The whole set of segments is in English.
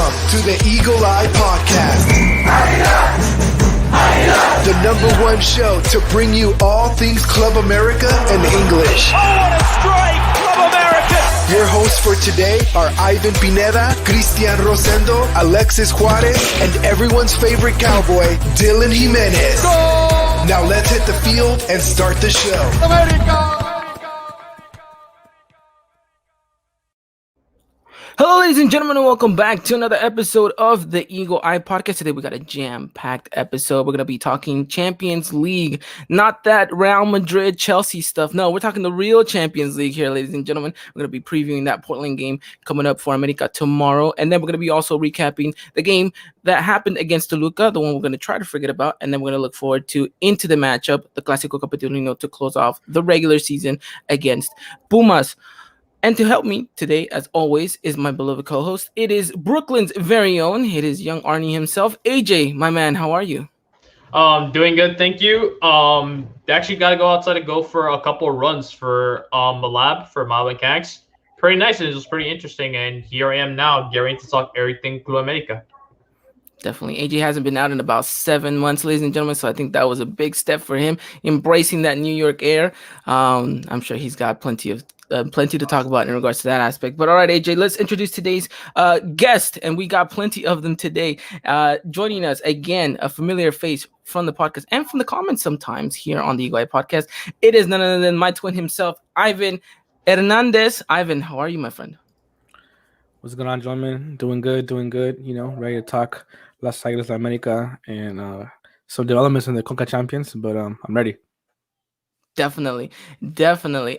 Welcome to the Eagle Eye Podcast, the #1 show to bring you all things Club America in English. Oh, what a strike! Club America! Your hosts for today are Ivan Pineda, Cristian Rosendo, Alexis Juarez, and everyone's favorite cowboy, Dylan Jimenez. Goal! Now let's hit the field and start the show. America! Hello, ladies and gentlemen, and welcome back to another episode of the Eagle Eye Podcast. Today, we got a jam-packed episode. We're going to be talking Champions League, not that Real Madrid, Chelsea stuff. No, we're talking the real Champions League here, ladies and gentlemen. We're going to be previewing that Portland game coming up for America tomorrow. And then we're going to be also recapping the game that happened against Toluca, the one we're going to try to forget about. And then we're going to look forward to into the matchup, the Clasico Capitalino, to close off the regular season against Pumas. And to help me today, as always, is my beloved co-host. It is Brooklyn's very own. It is young Arnie himself. AJ, my man, how are you? Doing good, thank you. Actually got to go outside and go for a couple of runs for the lab for mile mechanics. Pretty nice, and it was pretty interesting. And here I am now, getting to talk everything Club America. Definitely. AJ hasn't been out in about 7 months, ladies and gentlemen, so I think that was a big step for him, embracing that New York air. I'm sure he's got plenty to talk about in regards to that aspect. But all right, AJ, let's introduce today's guest, and we got plenty of them today. Joining us again, a familiar face from the podcast and from the comments sometimes here on the Eagle Eye Podcast. It is none other than my twin himself, Ivan Hernandez. Ivan, how are you, my friend? What's going on, gentlemen? Doing good. You know, ready to talk Las Águilas de América and some developments in the Conca Champions, but I'm ready. Definitely.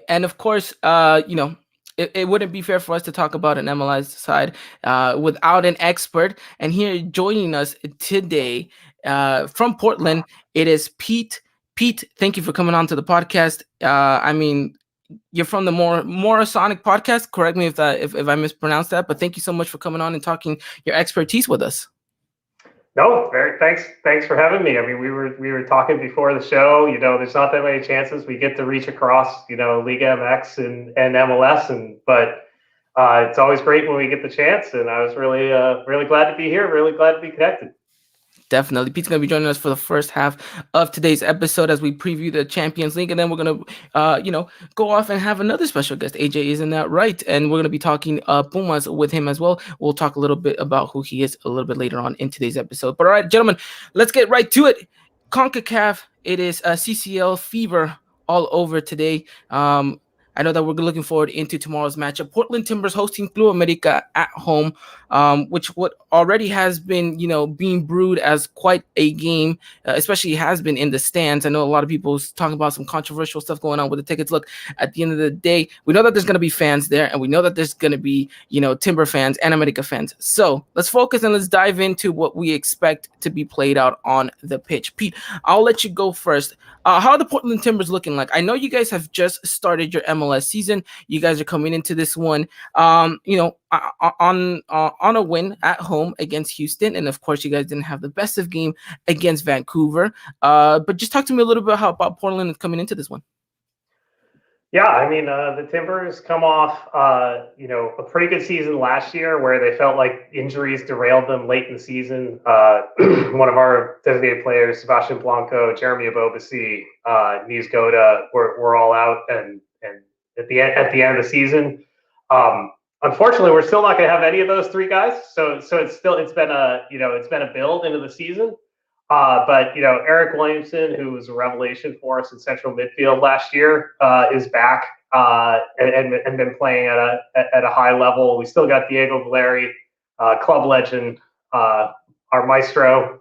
And of course, it wouldn't be fair for us to talk about an MLS side without an expert. And here joining us today from Portland, it is Pete. Pete, thank you for coming on to the podcast. You're from the more Sonic podcast. Correct me if I mispronounced that, but thank you so much for coming on and talking your expertise with us. No, thanks for having me. I mean, we were talking before the show. You know, there's not that many chances we get to reach across, you know, Liga MX and MLS, but it's always great when we get the chance. And I was really glad to be here. Really glad to be connected. Definitely. Pete's going to be joining us for the first half of today's episode as we preview the Champions League. And then we're going to, go off and have another special guest. AJ, isn't that right? And we're going to be talking Pumas with him as well. We'll talk a little bit about who he is a little bit later on in today's episode. But all right, gentlemen, let's get right to it. CONCACAF, it is a CCL fever all over today. I know that we're looking forward into tomorrow's matchup. Portland Timbers hosting Club America at home, which what already has been, being brewed as quite a game, especially has been in the stands. I know a lot of people talking about some controversial stuff going on with the tickets. Look, at the end of the day, we know that there's going to be fans there, and we know that there's going to be, Timber fans and America fans. So let's focus and let's dive into what we expect to be played out on the pitch. Pete, I'll let you go first. How are the Portland Timbers looking like? I know you guys have just started your MLS season. You guys are coming into this one, on a win at home against Houston, and of course, you guys didn't have the best of game against Vancouver. But just talk to me a little bit about Portland coming into this one. Yeah, I mean, the Timbers come off, a pretty good season last year where they felt like injuries derailed them late in the season. One of our designated players, Sebastian Blanco, Jeremy Abobasi, Niz Goda, were all out, and at the end of the season, unfortunately, we're still not going to have any of those three guys. So it's been a build into the season. But Eric Williamson, who was a revelation for us in central midfield last year, is back and been playing at a high level. We still got Diego Valeri, club legend, our maestro,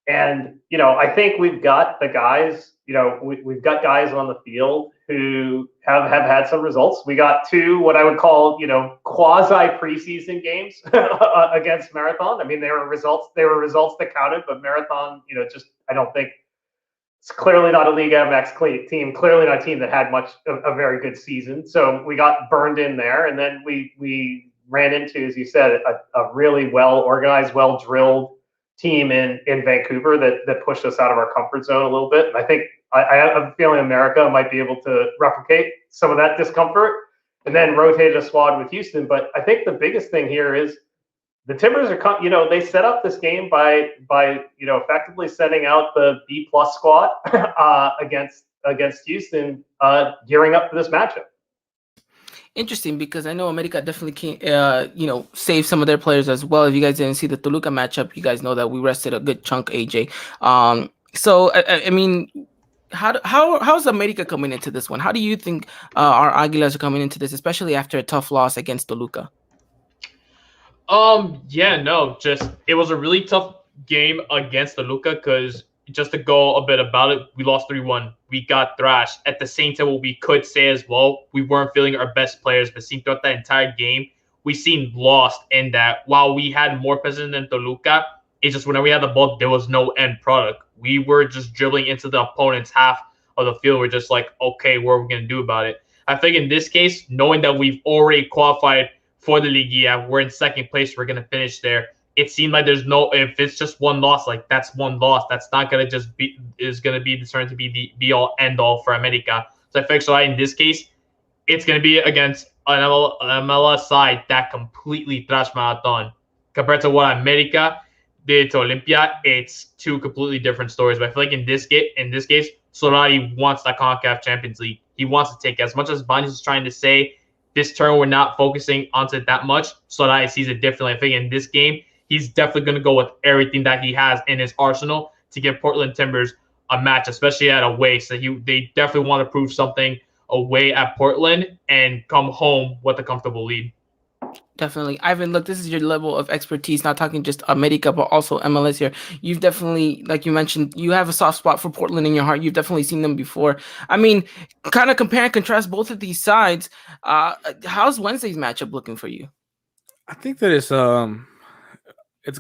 and I think we've got the guys. We've got guys on the field who have had some results. We got two what I would call quasi preseason games against Marathon. I mean, they were results that counted, but Marathon, I don't think it's clearly not a Liga MX team, clearly not a team that had a very good season. So we got burned in there, and then we ran into, as you said, a really well organized, well drilled team in Vancouver that pushed us out of our comfort zone a little bit. And I think I have a feeling America might be able to replicate some of that discomfort and then rotate a squad with Houston. But I think the biggest thing here is the Timbers are, they set up this game by effectively setting out the B+ squad against Houston, gearing up for this matchup. Interesting, because I know America definitely can, save some of their players as well. If you guys didn't see the Toluca matchup, you guys know that we rested a good chunk, AJ. So I mean, how's America coming into this one? How do you think our Aguilas are coming into this, especially after a tough loss against Toluca? Just it was a really tough game against Toluca because just to go a bit about it, we lost 3-1. We got thrashed. At the same time, what we could say as well, we weren't feeling our best players, but seeing throughout that entire game, we seemed lost in that while we had more possession than Toluca, it's just whenever we had the ball, there was no end product. We were just dribbling into the opponent's half of the field. We're just like, okay, what are we going to do about it? I think in this case, knowing that we've already qualified for the Liguilla, we're in second place, we're going to finish there. It seemed like if it's just one loss, like that's one loss. That's not going to just be, is going to be determined to be the be-all, end-all for America. So I think in this case, it's going to be against an MLS side that completely thrashed Marathon. Compared to what America did to Olympia, it's two completely different stories. But I feel like in this case, Solari wants the CONCACAF Champions League. He wants to take it. As much as Banis is trying to say this turn we're not focusing onto it that much, Solari sees it differently. I think in this game, he's definitely going to go with everything that he has in his arsenal to give Portland Timbers a match, especially at away. So they definitely want to prove something away at Portland and come home with a comfortable lead. Definitely. Ivan, look, this is your level of expertise, not talking just America, but also MLS here. You've definitely, like you mentioned, you have a soft spot for Portland in your heart. You've definitely seen them before. I mean, kind of compare and contrast both of these sides. How's Wednesday's matchup looking for you? I think that it's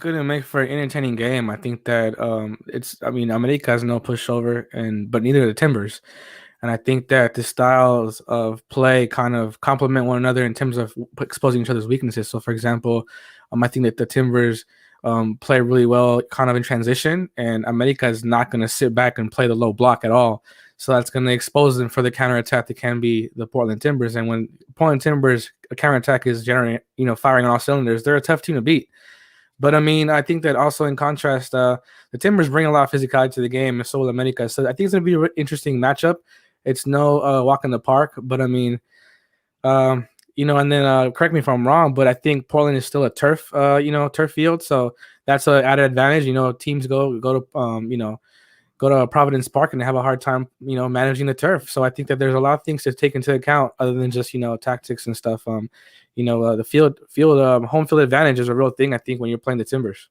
going to make for an entertaining game. I think that America has no pushover, but neither do the Timbers. And I think that the styles of play kind of complement one another in terms of exposing each other's weaknesses. So, for example, I think that the Timbers play really well kind of in transition, and America is not going to sit back and play the low block at all. So that's going to expose them for the counterattack that can be the Portland Timbers. And when Portland Timbers counterattack is generating, firing on all cylinders, they're a tough team to beat. But I mean, I think that also in contrast, the Timbers bring a lot of physicality to the game, and so will America. So I think it's going to be an interesting matchup. It's no walk in the park, but I mean, and then correct me if I'm wrong, but I think Portland is still a turf field, so that's an added advantage. Teams go to Providence Park and they have a hard time, managing the turf. So I think that there's a lot of things to take into account other than just tactics and stuff. The home field advantage is a real thing, I think, when you're playing the Timbers.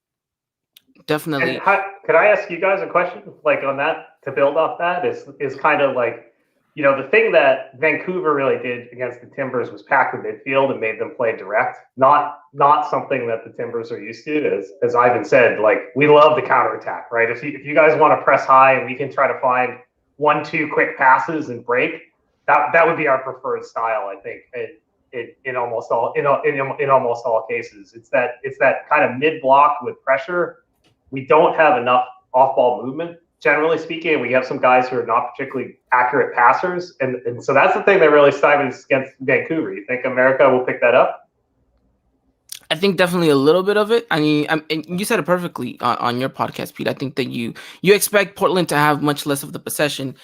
Definitely. Could I ask you guys a question, like on that, to build off that is kind of like, the thing that Vancouver really did against the Timbers was pack the midfield and made them play direct. Not something that the Timbers are used to. As Ivan said, like, we love the counterattack, right? If you guys want to press high and we can try to find 1-2 quick passes and break, that would be our preferred style, I think. In almost all cases, it's that kind of mid block with pressure. We don't have enough off ball movement. Generally speaking, we have some guys who are not particularly accurate passers. And so that's the thing that really stymies against Vancouver. You think America will pick that up? I think definitely a little bit of it. I mean, and you said it perfectly on your podcast, Pete. I think that you expect Portland to have much less of the possession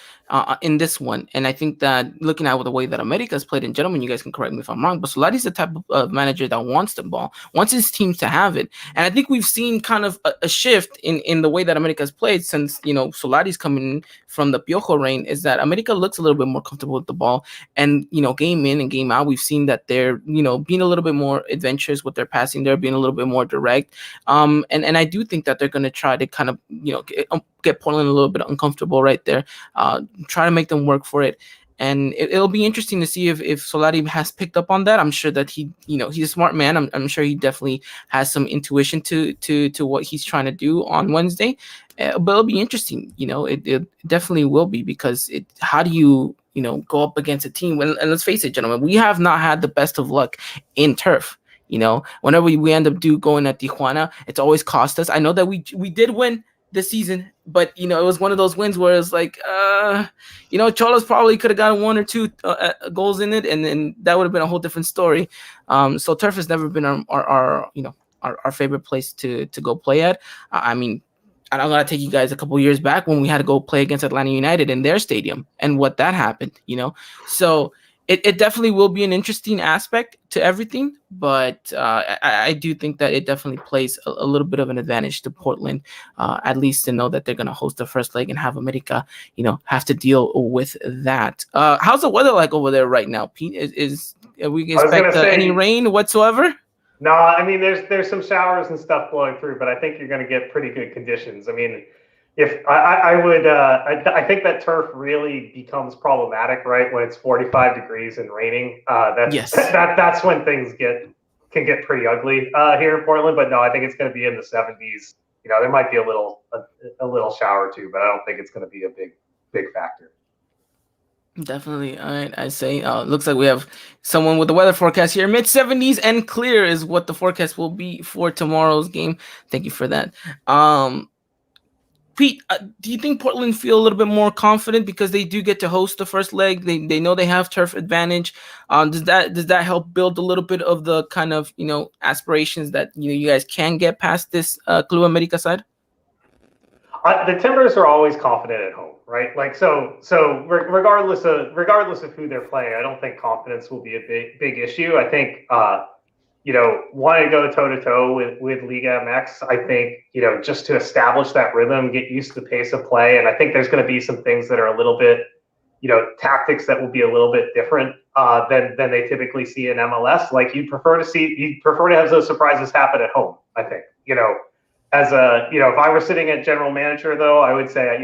in this one. And I think that looking at the way that America's played, and gentlemen, you guys can correct me if I'm wrong, but Solari's the type of manager that wants the ball, wants his teams to have it. And I think we've seen kind of a shift in the way that America's played since, Solari's coming in from the Piojo reign, is that America looks a little bit more comfortable with the ball. And, game in and game out, we've seen that they're, being a little bit more adventurous with their passing. They're being a little bit more direct. And I do think that they're going to try to kind of, get Portland a little bit uncomfortable right there, try to make them work for it. And it'll be interesting to see if Solari has picked up on that. I'm sure that he's a smart man. I'm sure he definitely has some intuition to what he's trying to do on Wednesday. But it'll be interesting. It definitely will be, because how do you, go up against a team and let's face it, gentlemen, we have not had the best of luck in turf. Whenever we end up going at Tijuana, it's always cost us. I know that we did win this season, but it was one of those wins where it's like, Cholos probably could have gotten 1 or 2 goals in it, and then that would have been a whole different story. So turf has never been our our favorite place to go play at. I mean, I'm gonna take you guys a couple years back when we had to go play against Atlanta United in their stadium and what that happened, So it definitely will be an interesting aspect to everything, but I do think that it definitely plays a little bit of an advantage to Portland, at least to know that they're gonna host the first leg and have America, have to deal with that. How's the weather like over there right now, Pete? Are we expect any rain whatsoever? No, I mean there's some showers and stuff blowing through, but I think you're going to get pretty good conditions. I mean, if I think that turf really becomes problematic, right? When it's 45 degrees and raining, that's when things can get pretty ugly here in Portland. But no, I think it's going to be in the 70s. There might be a little shower or two, but I don't think it's going to be a big factor. Definitely. All right. I say, looks like we have someone with the weather forecast here. Mid 70s and clear is what the forecast will be for tomorrow's game. Thank you for that. Pete, do you think Portland feel a little bit more confident because they do get to host the first leg? They know they have turf advantage. Does that help build a little bit of the kind of aspirations that you guys can get past this Club America side? The Timbers are always confident at home, right? Like so regardless of who they're playing, I don't think confidence will be a big issue. I think wanting to go toe to toe with Liga MX, I think just to establish that rhythm, get used to the pace of play, and I think there's going to be some things that are a little bit tactics that will be a little bit different than they typically see in MLS. Like you'd prefer to have those surprises happen at home. I think if I were sitting at general manager, though, I would say,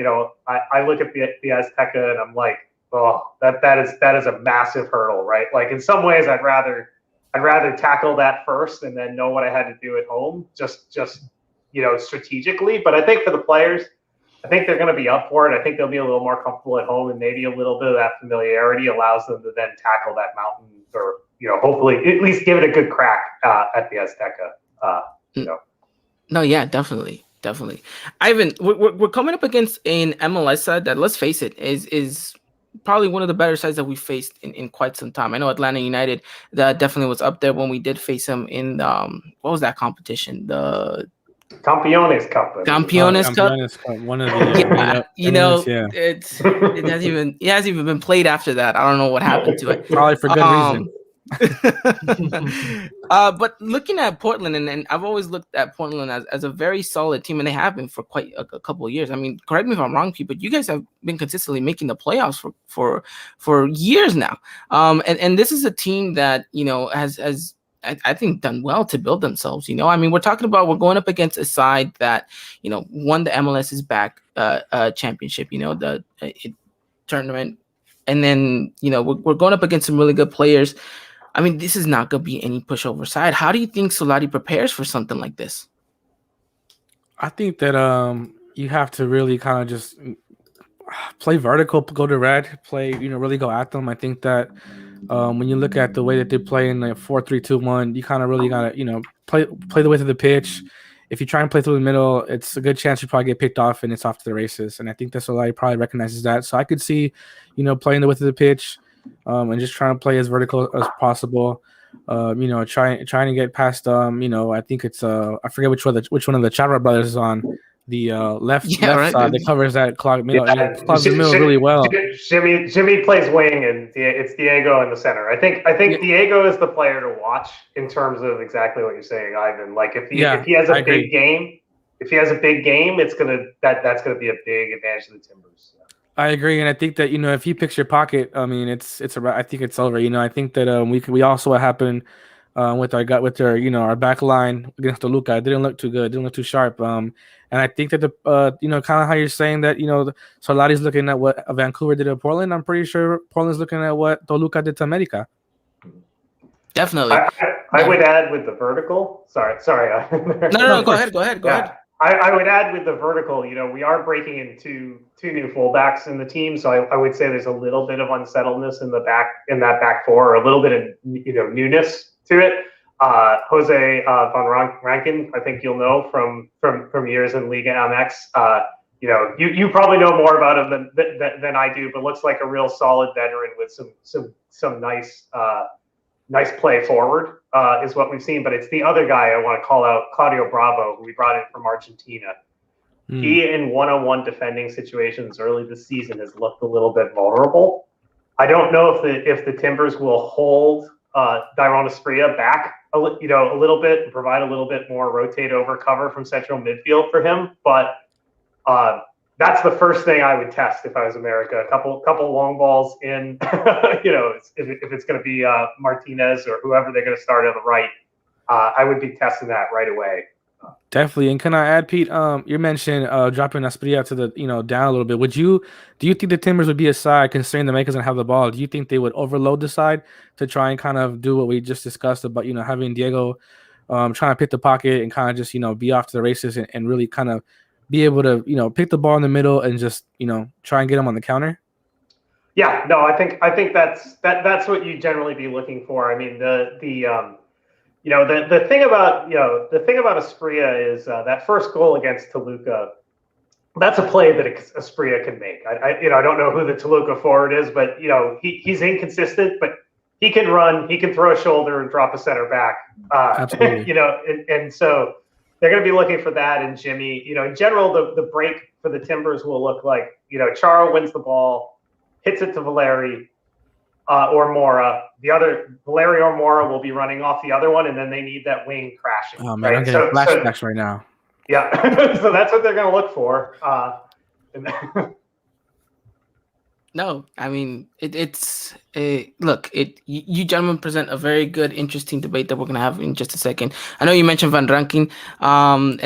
I look at the Azteca and I'm like, oh, that is a massive hurdle, right? Like in some ways, I'd rather tackle that first and then know what I had to do at home, just strategically. But I think for the players, I think they're going to be up for it. I think they'll be a little more comfortable at home, and maybe a little bit of that familiarity allows them to then tackle that mountain, or hopefully at least give it a good crack at the Azteca. No, yeah, definitely. Ivan, we're coming up against an MLS side that, let's face it, is probably one of the better sides that we faced in quite some time. I know Atlanta United that definitely was up there when we did face them in what was that competition? The Campeones Cup. Campeones Cup. One of the it hasn't even been played after that. I don't know what happened to it. Probably for good reason. But looking at Portland, and I've always looked at Portland as a very solid team, and they have been for quite a couple of years. I mean, correct me if I'm wrong, Pete, but you guys have been consistently making the playoffs for years now. And this is a team that has I think done well to build themselves. I mean, we're going up against a side that won the MLS's back championship, the tournament, and then we're going up against some really good players. I mean, this is not going to be any pushover side. How do you think Solari prepares for something like this? I think that you have to really kind of just play vertical, go to red, play, really go at them. I think that when you look at the way that they play in like 4-3-2-1, you kind of really got to, play the way to the pitch. If you try and play through the middle, it's a good chance you probably get picked off and it's off to the races. And I think that Solari probably recognizes that. So I could see, playing the width of the pitch and just trying to play as vertical as possible. Trying to get past. I think it's I forget which one of the Chavra brothers is on the left side that covers that clog middle. Yeah. Clogs the middle really well. Jimmy plays wing, and it's Diego in the center. I think Diego is the player to watch in terms of exactly what you're saying, Ivan. Like if he has a big game, that's gonna be a big advantage to the Timbers. Yeah. I agree, and I think that if he picks your pocket, I mean I think it's over. I think that we also what happened with our back line against Toluca. It didn't look too good, didn't look too sharp. And I think that kind of how you're saying that Solari's looking at what Vancouver did to Portland. I'm pretty sure Portland's looking at what Toluca did to America. Definitely. I would add with the vertical. Sorry. No. Go ahead. I would add with the vertical, we are breaking into two new fullbacks in the team, so I would say there's a little bit of unsettledness in that back four, or a little bit of newness to it. Jose von Rankin, I think you'll know from years in Liga MX. You probably know more about him than I do, but looks like a real solid veteran with some nice nice play forward is what we've seen. But it's the other guy I want to call out, Claudio Bravo, who we brought in from Argentina. He, in one-on-one defending situations early this season, has looked a little bit vulnerable. I don't know if the Timbers will hold Dairon Asprilla back a little bit and provide a little bit more rotate over cover from central midfield for him, but that's the first thing I would test if I was America. A couple long balls in, if it's going to be Martinez or whoever they're going to start on the right, I would be testing that right away. Definitely. And can I add, Pete? You mentioned dropping Asprilla to the down a little bit. Do you think the Timbers would be a side, considering the Makers and have the ball? Do you think they would overload the side to try and kind of do what we just discussed about having Diego trying to pick the pocket and kind of just be off to the races and really kind of be able to pick the ball in the middle and just try and get them on the counter? Yeah, no, I think that's what you generally be looking for. I mean, the thing about Asprilla is that first goal against Toluca. That's a play that Asprilla can make. I don't know who the Toluca forward is, but he's inconsistent, but he can run, he can throw a shoulder and drop a center back. Absolutely. And so they're going to be looking for that. And Jimmy, in general, the break for the Timbers will look like Charo wins the ball, hits it to Valeri. Or Mora. The other, Valeri or Mora will be running off the other one, and then they need that wing crashing. Oh, man, right? I'm getting flashbacks right now. Yeah, so that's what they're going to look for. No, I mean you gentlemen present a very good, interesting debate that we're gonna have in just a second. I know you mentioned Van Rankin, and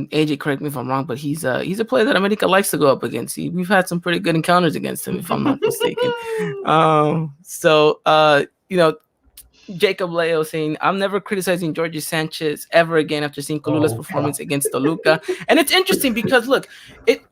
AJ, correct me if I'm wrong, but he's a player that America likes to go up against. We've had some pretty good encounters against him, if I'm not mistaken. Jacob Leo saying, I'm never criticizing Jorge Sanchez ever again after seeing Kalula's performance against Toluca. And it's interesting because, look,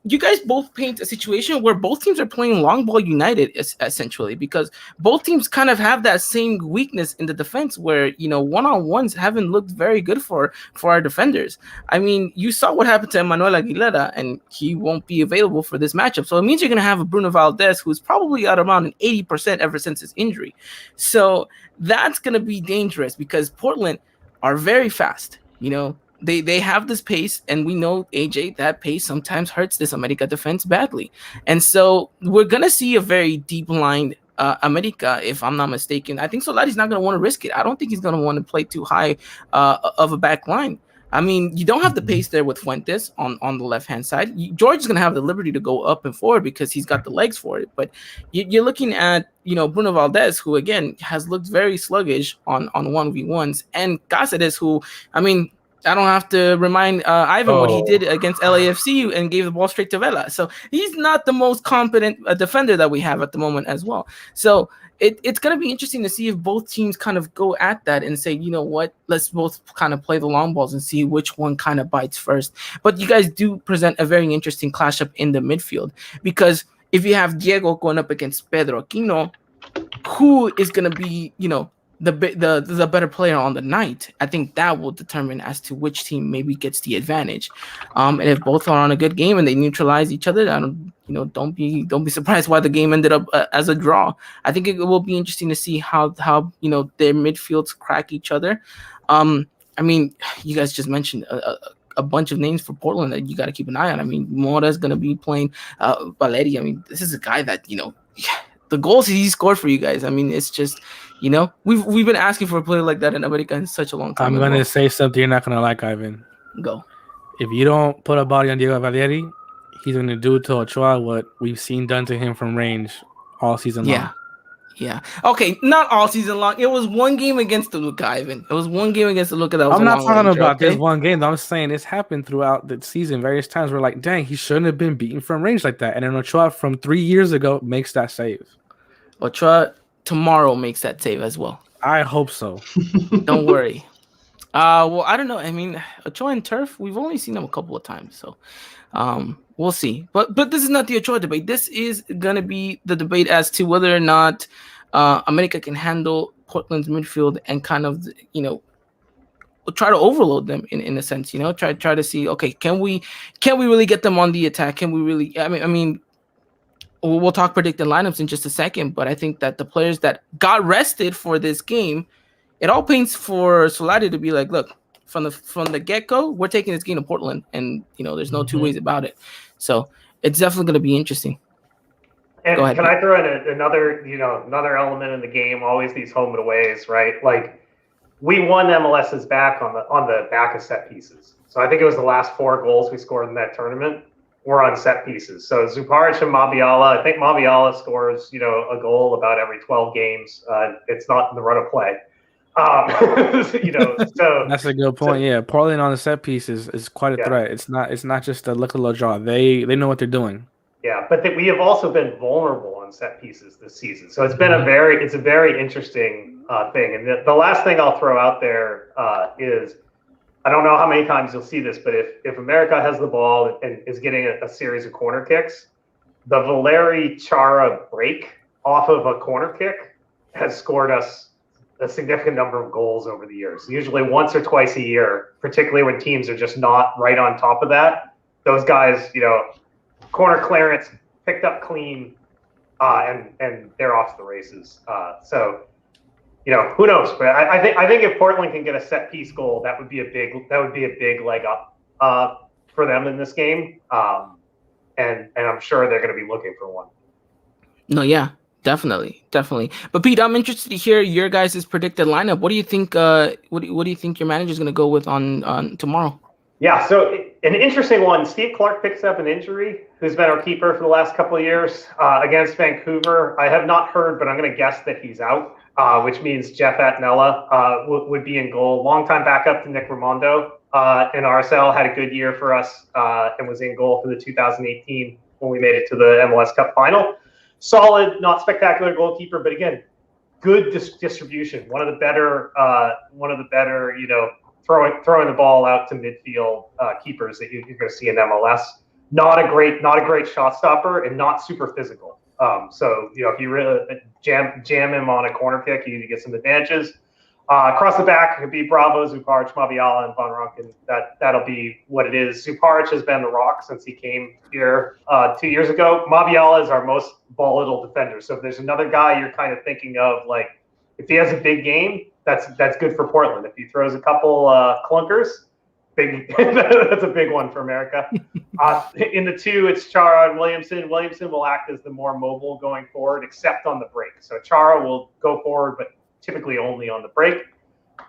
you guys both paint a situation where both teams are playing long ball united, essentially, because both teams kind of have that same weakness in the defense where, one-on-ones haven't looked very good for our defenders. I mean, you saw what happened to Emmanuel Aguilera, and he won't be available for this matchup. So it means you're going to have a Bruno Valdez who's probably at around an 80% ever since his injury. So that's going to be dangerous because Portland are very fast. They have this pace, and we know, AJ, that pace sometimes hurts this America defense badly. And so we're going to see a very deep-lined America, if I'm not mistaken. I think Solari's not going to want to risk it. I don't think he's going to want to play too high of a back line. I mean, you don't have the pace there with Fuentes on the left-hand side. George is going to have the liberty to go up and forward because he's got the legs for it. But you're looking at, Bruno Valdez, who, again, has looked very sluggish on 1v1s. And Cáceres, who, I mean, I don't have to remind Ivan what he did against LAFC and gave the ball straight to Vela. So he's not the most competent defender that we have at the moment as well. So it's going to be interesting to see if both teams kind of go at that and say, you know what, let's both kind of play the long balls and see which one kind of bites first. But you guys do present a very interesting clash up in the midfield, because if you have Diego going up against Pedro Aquino, who is going to be, the better player on the night? I think that will determine as to which team maybe gets the advantage. And if both are on a good game and they neutralize each other, don't be surprised why the game ended up as a draw. I think it will be interesting to see how their midfields crack each other. I mean, you guys just mentioned a bunch of names for Portland that you got to keep an eye on. I mean, Mora's going to be playing Valeri. I mean, this is a guy that, the goals he scored for you guys. I mean, it's just, we've been asking for a player like that in America in such a long time. I'm going to say something you're not going to like, Ivan. Go. If you don't put a body on Diego Valeri, he's going to do to Ochoa what we've seen done to him from range all season long. Yeah. Okay, not all season long. It was one game against Toluca, Ivan. It was one game against Toluca that was I'm not talking about this one game. I'm saying it's happened throughout the season. Various times we're like, dang, he shouldn't have been beaten from range like that. And then Ochoa from 3 years ago makes that save. Ochoa tomorrow makes that save as well. I hope so. Don't worry. Well, I don't know. I mean, Ochoa and Turf, we've only seen them a couple of times, so we'll see. But this is not the Ochoa debate. This is gonna be the debate as to whether or not America can handle Portland's midfield and kind of try to overload them in a sense. Try to see, okay, can we really get them on the attack? Can we really? I mean. We'll talk predicted lineups in just a second, but I think that the players that got rested for this game it all paints for Solari to be like, look, from the get-go, we're taking this game to Portland, and there's no two ways about it. So it's definitely going to be interesting. And Go ahead, can Pete. I throw in another element in the game? Always these home and aways, right? Like we won MLS's back on the back of set pieces. So I think it was the last 4 goals we scored in that tournament were on set pieces. So Zuparic and Mabiala, I think Mabiala scores a goal about every 12 games. It's not in the run of play. So that's a good point. Yeah, Portland on the set piece is quite a threat. It's not just a look a little draw. They know what they're doing. Yeah, but we have also been vulnerable on set pieces this season. So it's been a very interesting thing. And the last thing I'll throw out there is, I don't know how many times you'll see this, but if America has the ball and is getting a series of corner kicks, the Valeri Chara break off of a corner kick has scored us a significant number of goals over the years. Usually once or twice a year, particularly when teams are just not right on top of that. Those guys, corner clearance, picked up clean, and they're off to the races. So who knows? But I think if Portland can get a set piece goal, that would be a big leg up for them in this game. And I'm sure they're going to be looking for one. No, yeah, definitely. But Pete, I'm interested to hear your guys' predicted lineup. What do you think? What do you think your manager's going to go with on tomorrow? Yeah, so an interesting one. Steve Clark picks up an injury, who's been our keeper for the last couple of years against Vancouver. I have not heard, but I'm going to guess that he's out, which means Jeff Atnella would be in goal. Longtime backup to Nick Raimondo in RSL, had a good year for us and was in goal for the 2018 when we made it to the MLS Cup final. Solid, not spectacular goalkeeper, but again, good distribution. One of the better, throwing the ball out to midfield keepers that you're going to see in MLS. Not a great shot stopper and not super physical. So if you really jam him on a corner kick, you get some advantages. Across the back, it could be Bravo, Zuparic, Mabiala, and Van Ronken. That'll be what it is. Zuparic has been the rock since he came here 2 years ago. Mabiala is our most volatile defender. So if there's another guy you're kind of thinking of, like if he has a big game, that's good for Portland. If he throws a couple clunkers, that's a big one for America. In the 2, it's Chara and Williamson. Williamson will act as the more mobile going forward, except on the break. So Chara will go forward, but typically only on the break.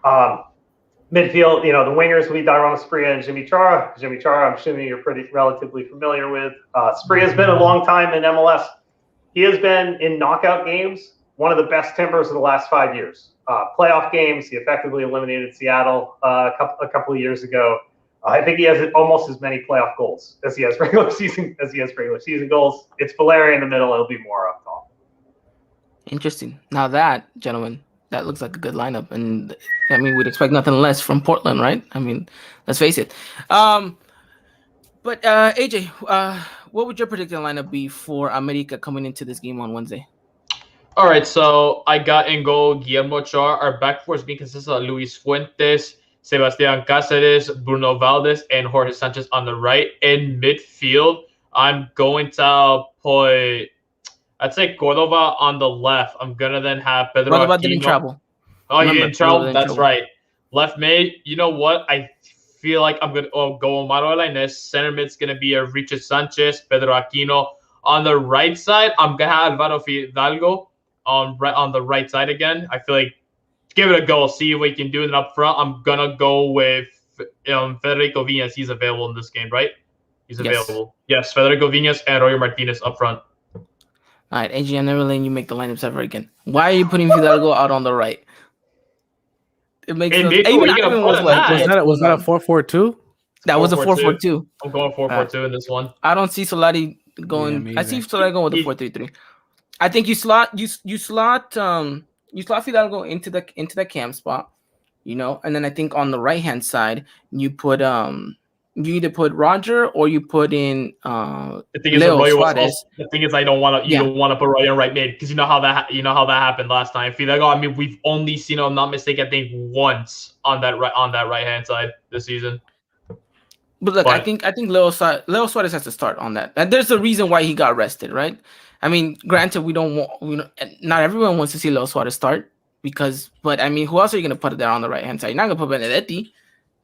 Midfield, the wingers will be Dairon Spria and Jimmy Chara. Jimmy Chara, I'm assuming you're relatively familiar with. Spria's been a long time in MLS. He has been in knockout games one of the best timbers of the last 5 years. Playoff games, he effectively eliminated Seattle a couple of years ago. I think he has almost as many playoff goals as he has regular season goals. It's Valeri in the middle. It'll be more up top. Interesting. Now that, gentlemen, that looks like a good lineup, and I mean, we'd expect nothing less from Portland, right? I mean, let's face it. But AJ, what would your predicted lineup be for America coming into this game on Wednesday? All right, so I got in goal Guillermo Ochoa. Our back four is being consistent of Luis Fuentes, Sebastián Cáceres, Bruno Valdez, and Jorge Sanchez on the right. In midfield, I'm going to put, I'd say Cordova on the left. I'm going to then have Pedro Cordova Aquino. didn't travel. Oh, you didn't travel? That's travel. right. Left mid, you know what? I feel like I'm going to go Omaro Lainez. Center mid's going to be a Richard Sanchez, Pedro Aquino. On the right side, I'm going to have Alvaro Fidalgo on the right side again. I feel like give it a go, see what you can do. And up front, I'm going to go with Federico Viñas. He's available in this game, right? He's available. Yes, Federico Viñas and Roger Martinez up front. All right, AJ, I'm never letting you make the lineups ever again. Why are you putting Fidalgo out on the right? It makes no sense. Even was like, was that a 4-4-2? That was a 4-4-2. I'm going 4-4-2 in this one. I don't see Solari going. I see Solari going with a 4-3-3. I think you slot Fidalgo into the cam spot, and then I think on the right hand side you put you either put Roger or you put in the thing is Leo Suarez. The thing is I don't want to don't want to put Roger in right mid because you know how that happened last time. Fidalgo, I mean, we've only seen him, I'm not mistaken, I think once on that right hand side this season. But look, I think Leo Suarez has to start on that. And there's a reason why he got rested, right? I mean, granted, not everyone wants to see Leo Suarez start, But I mean, who else are you gonna put there on the right hand side? You're not gonna put Benedetti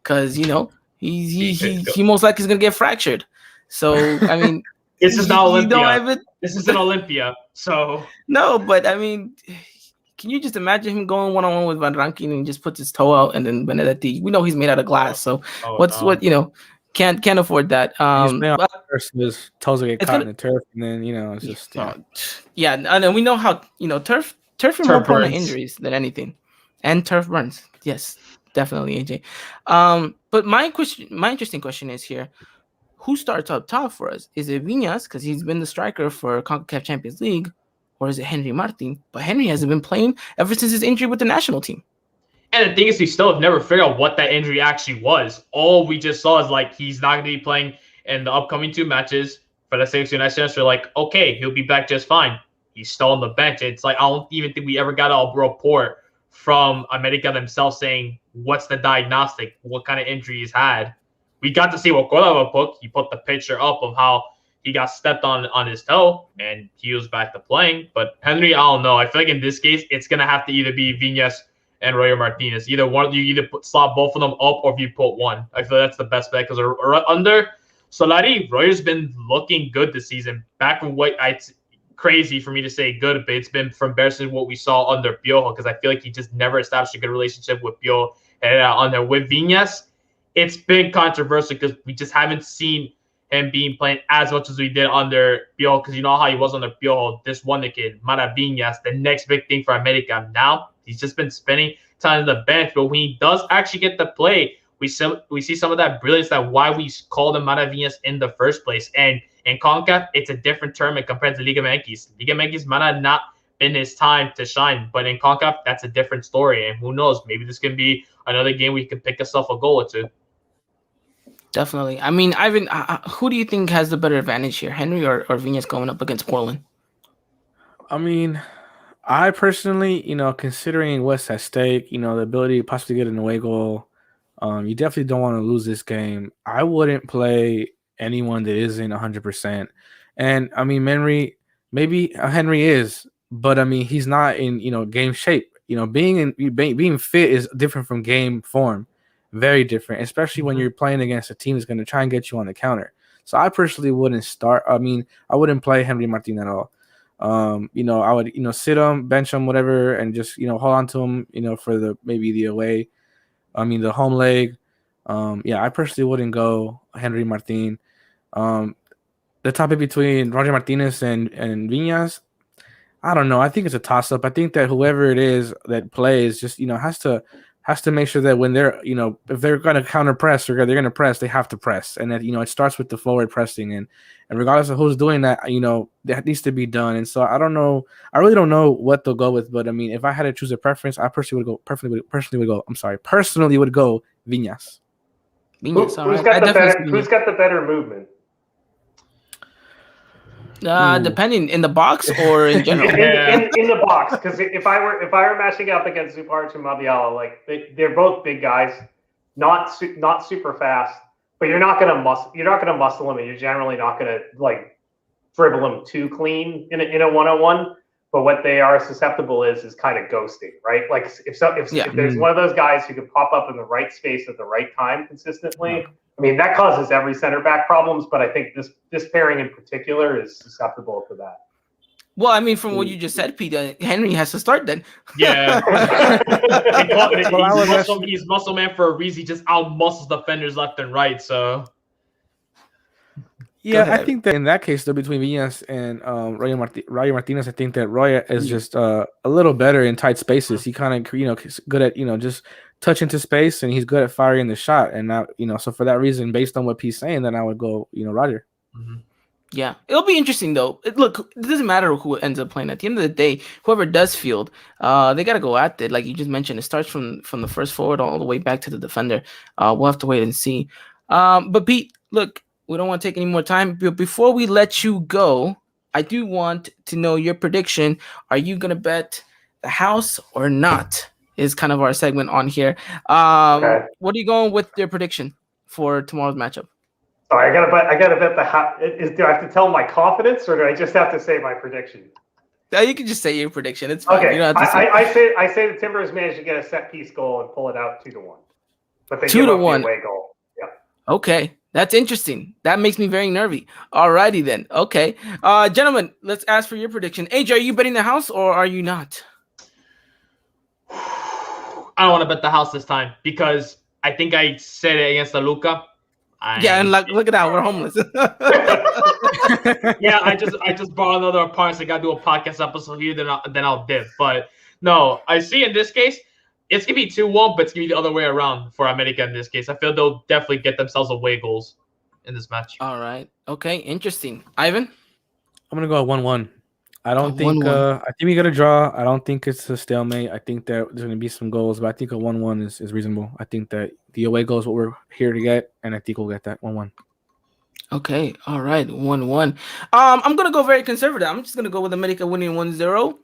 because he most likely is gonna get fractured. So I mean, this is not you don't Olympia. have it. This is an Olympia. So No, but I mean, can you just imagine him going one-on-one with Van Rankin and he just puts his toe out and then Benedetti? We know he's made out of glass, so can't afford that. But his toes will get it's caught gonna- in the turf, and then it's just and we know how turf are more prone to injuries than anything, and turf burns. Yes, definitely, AJ. But my interesting question is here: who starts up top for us? Is it Viñas because he's been the striker for CONCACAF Champions League, or is it Henry Martin? But Henry hasn't been playing ever since his injury with the national team. And the thing is, we still have never figured out what that injury actually was. All we just saw is like he's not going to be playing in the upcoming 2 matches for the Selección Nacional. So like, okay, he'll be back just fine. He's still on the bench. It's like I don't even think we ever got a report from America themselves saying what's the diagnostic, what kind of injury he's had. We got to see what Cordova put. He put the picture up of how he got stepped on his toe and he was back to playing. But Henry, I don't know. I feel like in this case, it's gonna have to either be Viñas and Roger Martinez. Either one, you slot both of them up, or if you put one. I feel that's the best bet because under Solari, Royer's been looking good this season. Back from what it's crazy for me to say good, but it's been from versus what we saw under Piojo because I feel like he just never established a good relationship with Piojo and under with Viñas. It's been controversial because we just haven't seen him being playing as much as we did under Piojo because you know how he was under Piojo. This one kid, Maraviñas, the next big thing for America. Now he's just been spending time on the bench, but when he does actually get to play, we see some of that brilliance that why we called him Maraviñas in the first place. And in CONCACAF, it's a different tournament compared to Liga MX. Liga MX might have not been his time to shine, but in CONCACAF, that's a different story. And who knows, maybe this can be another game where you can pick yourself a goal or two. Definitely. I mean, Ivan, who do you think has the better advantage here, Henry or Viñas going up against Portland? I mean, I personally, considering what's at stake, the ability to possibly get an away goal, you definitely don't want to lose this game. I wouldn't play anyone that isn't 100%. And I mean, maybe Henry is, but I mean, he's not in, game shape. Being fit is different from game form. Very different, especially when you're playing against a team that's going to try and get you on the counter. So I personally wouldn't start. I mean, I wouldn't play Henry Martin at all. I would, sit him, bench him, whatever, and just, hold on to him, for the home leg. I personally wouldn't go Henry Martin. The topic between Roger Martinez and Viñas, I don't know. I think it's a toss-up. I think that whoever it is that plays just, has to make sure that when they're, if they're going to counter press or they're going to press, they have to press. And that, it starts with the forward pressing. And regardless of who's doing that, that needs to be done. And so I don't know. I really don't know what they'll go with. But I mean, if I had to choose a preference, I personally would go Viñas. Viñas, who's got the better movement? Depending in the box or in general. in the box, because if I were matching up against Zupac and Mabiala, like they're both big guys, not super fast, but you're not gonna muscle them, and you're generally not gonna like dribble them too clean in a one-on-one. But what they are susceptible is kind of ghosting, right? Like if there's one of those guys who can pop up in the right space at the right time consistently. I mean, that causes every center back problems, but I think this pairing in particular is susceptible to that. Well, I mean, from what you just said, Peter, Henry has to start then. Yeah. He's muscle man for a reason. He just out-muscles defenders left and right, so... Yeah, I think that in that case, though, between Viñas and Roger Martinez, I think that Roger is just a little better in tight spaces. He kind of, is good at, just touch into space, and he's good at firing the shot. And now, so for that reason, based on what P's saying, then I would go, Roger. Mm-hmm. Yeah, it'll be interesting though. Look, it doesn't matter who ends up playing. At the end of the day, whoever does field, they got to go at it. Like you just mentioned, it starts from the first forward all the way back to the defender. We'll have to wait and see. But Pete, look. We don't want to take any more time. But before we let you go, I do want to know your prediction. Are you going to bet the house or not? Is kind of our segment on here. Okay. What are you going with your prediction for tomorrow's matchup? Sorry, I gotta bet the house. Do I have to tell my confidence, or do I just have to say my prediction? You can just say your prediction. It's fine. Okay, You don't have to say I say the Timbers managed to get a set piece goal and pull it out 2-1, but they 2 give to up 1. the away goal. Yeah. Okay, that's interesting. That makes me very nervy. Alrighty then. Okay, gentlemen, let's ask for your prediction. AJ, are you betting the house or are you not? I don't want to bet the house this time because I think I said it against the Luca. Yeah, and look at that, we're homeless. Yeah, I just bought another apartment. So I got to do a podcast episode here. Then I'll dip. But no, I see in this case, it's gonna be 2-1, but it's gonna be the other way around for America in this case. I feel they'll definitely get themselves away goals in this match. All right. Okay. Interesting. Ivan. I'm gonna go at 1-1. I don't think 1-1. I think we got a draw. I don't think it's a stalemate. I think that there's gonna be some goals, but I think a 1-1 is reasonable. I think that the away goal is what we're here to get, and I think we'll get that 1-1. Okay. All right. 1-1. I'm gonna go very conservative. I'm just gonna go with America winning 1-0.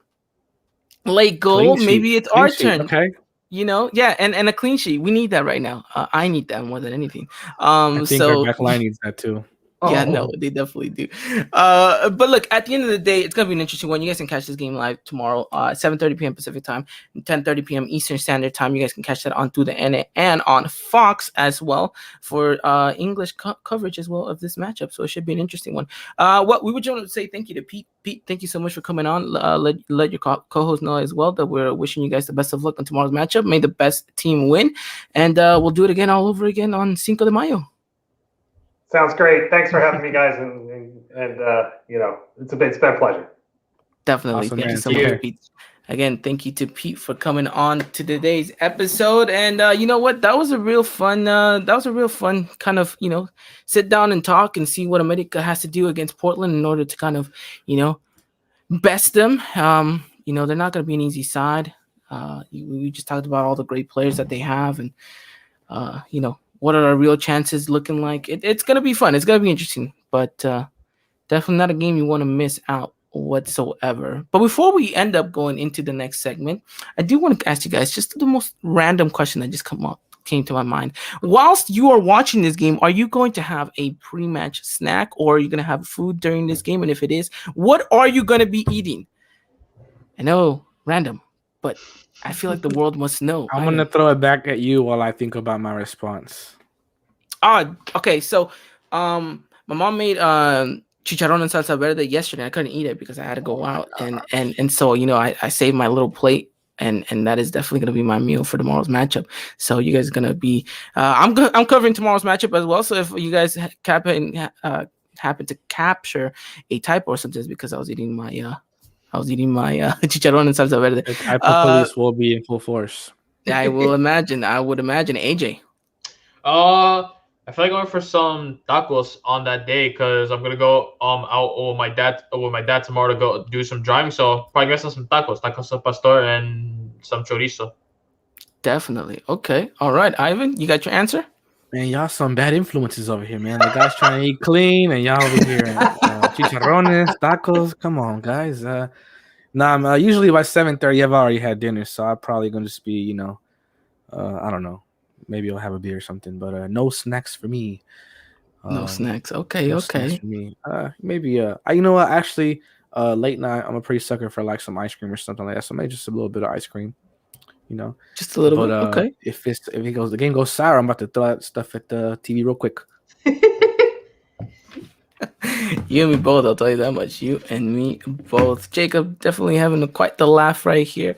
Late goal. Maybe it's our turn. Okay. Yeah, and a clean sheet. We need that right now. I need that more than anything. I think our back line needs that too. Yeah, no, they definitely do. But look, at the end of the day, it's gonna be an interesting one. You guys can catch this game live tomorrow, 7:30 p.m. Pacific time, 10:30 p.m. Eastern Standard Time. You guys can catch that on through the NA and on Fox as well for English coverage as well of this matchup. So it should be an interesting one. What we would just want to say thank you to Pete. Pete, thank you so much for coming on. Let your co-host know as well that we're wishing you guys the best of luck on tomorrow's matchup. May the best team win, and we'll do it again all over again on Cinco de Mayo. Sounds great. Thanks for having me, guys, and it's been a pleasure. Definitely. Awesome, thank you man. so much, Pete. Again, thank you to Pete for coming on to today's episode. And you know what? That was a real fun. Kind of sit down and talk and see what America has to do against Portland in order to kind of best them. They're not going to be an easy side. We just talked about all the great players that they have, and what are our real chances looking like? It's going to be fun. It's going to be interesting, but definitely not a game you want to miss out whatsoever. But before we end up going into the next segment, I do want to ask you guys just the most random question that just came to my mind. Whilst you are watching this game, are you going to have a pre-match snack or are you going to have food during this game? And if it is, what are you going to be eating? I know, random, but I feel like the world must know. I'm going to throw it back at you while I think about my response. Okay. So, my mom made chicharrón and salsa verde yesterday. I couldn't eat it because I had to go out, and so I saved my little plate, and that is definitely gonna be my meal for tomorrow's matchup. So you guys are gonna be. I'm covering tomorrow's matchup as well. So if you guys happen to capture a typo or something, it's because I was eating my chicharrón and salsa verde. The typo police will be in full force. I would imagine. AJ. I feel like going for some tacos on that day because I'm gonna go out with my dad tomorrow to go do some driving. So probably get some tacos al pastor, and some chorizo. Definitely. Okay. All right, Ivan, you got your answer? Man, y'all some bad influences over here, man. The guys trying to eat clean, and y'all over here chicharrones, tacos. Come on, guys. Usually by 7:30, I've already had dinner, so I'm probably gonna just be, I don't know. Maybe I'll have a beer or something, but no snacks for me. No snacks. Okay. Snacks for me. Maybe you know what? Actually, late night, I'm a pretty sucker for like some ice cream or something like that. So maybe just a little bit of ice cream. Just a little bit. Okay. If the game goes sour, I'm about to throw that stuff at the TV real quick. You and me both, I'll tell you that much. You and me both. Jacob definitely having quite the laugh right here.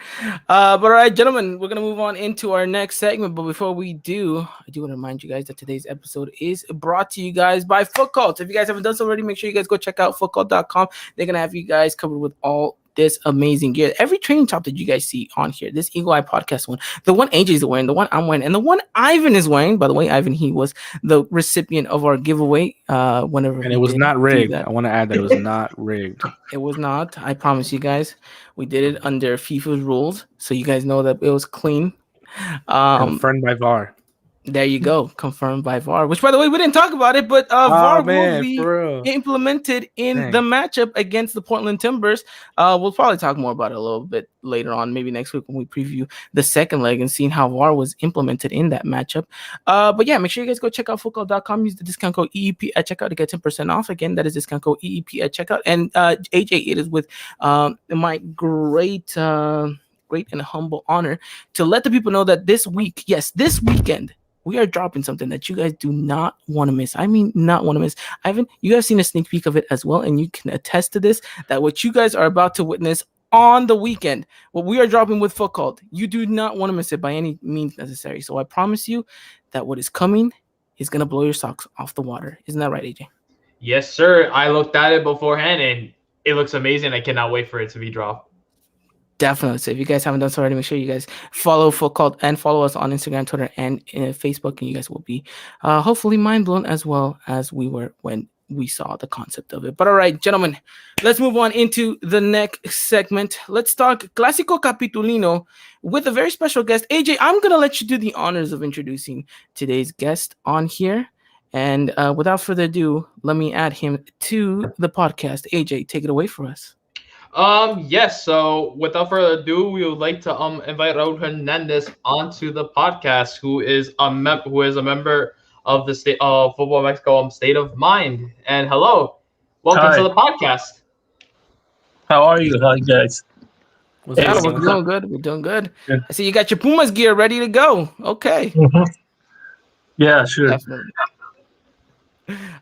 But all right, gentlemen, we're going to move on into our next segment. But before we do, I do want to remind you guys that today's episode is brought to you guys by Foot Cult. If you guys haven't done so already, make sure you guys go check out footcult.com. They're going to have you guys covered with all this amazing gear. Every training top that you guys see on here, this Eagle Eye Podcast one, the one AJ's wearing, the one I'm wearing, and the one Ivan is wearing. By the way, Ivan, he was the recipient of our giveaway whenever. And it was not rigged. I want to add that it was not rigged. It was not. I promise you guys. We did it under FIFA's rules, so you guys know that it was clean. Confirmed by VAR. There you go, confirmed by VAR. Which, by the way, we didn't talk about it, but VAR Oh will man, be for real. implemented in the Dang. matchup against the Portland Timbers. We'll probably talk more about it a little bit later on, maybe next week when we preview the second leg and seeing how VAR was implemented in that matchup. But yeah, make sure you guys go check out football.com. Use the discount code EEP at checkout to get 10% off. Again, that is discount code EEP at checkout. And AJ, it is with my great and humble honor to let the people know that this week, yes, this weekend, we are dropping something that you guys do not want to miss. I mean, not want to miss. Ivan, you guys seen a sneak peek of it as well, and you can attest to this, that what you guys are about to witness on the weekend, what we are dropping with Foot Cult, you do not want to miss it by any means necessary. So I promise you that what is coming is going to blow your socks off the water. Isn't that right, AJ? Yes, sir. I looked at it beforehand, and it looks amazing. I cannot wait for it to be dropped. Definitely. So if you guys haven't done so already, make sure you guys follow Full Cult and follow us on Instagram, Twitter, and Facebook, and you guys will be hopefully mind blown as well as we were when we saw the concept of it. But all right, gentlemen, let's move on into the next segment. Let's talk Clasico Capitolino with a very special guest. AJ, I'm going to let you do the honors of introducing today's guest on here. And without further ado, let me add him to the podcast. AJ, take it away for us. Yes. So without further ado, we would like to invite Raul Hernandez onto the podcast, who is a member of the state of Football Mexico State of Mind. And hello, welcome Hi. to the podcast. How are you? Hi, guys. What's Hey, Yeah, up, we're man? doing good. We're doing good. Good. I see you got your Pumas gear ready to go. Okay. Mhm. Yeah, sure. Definitely.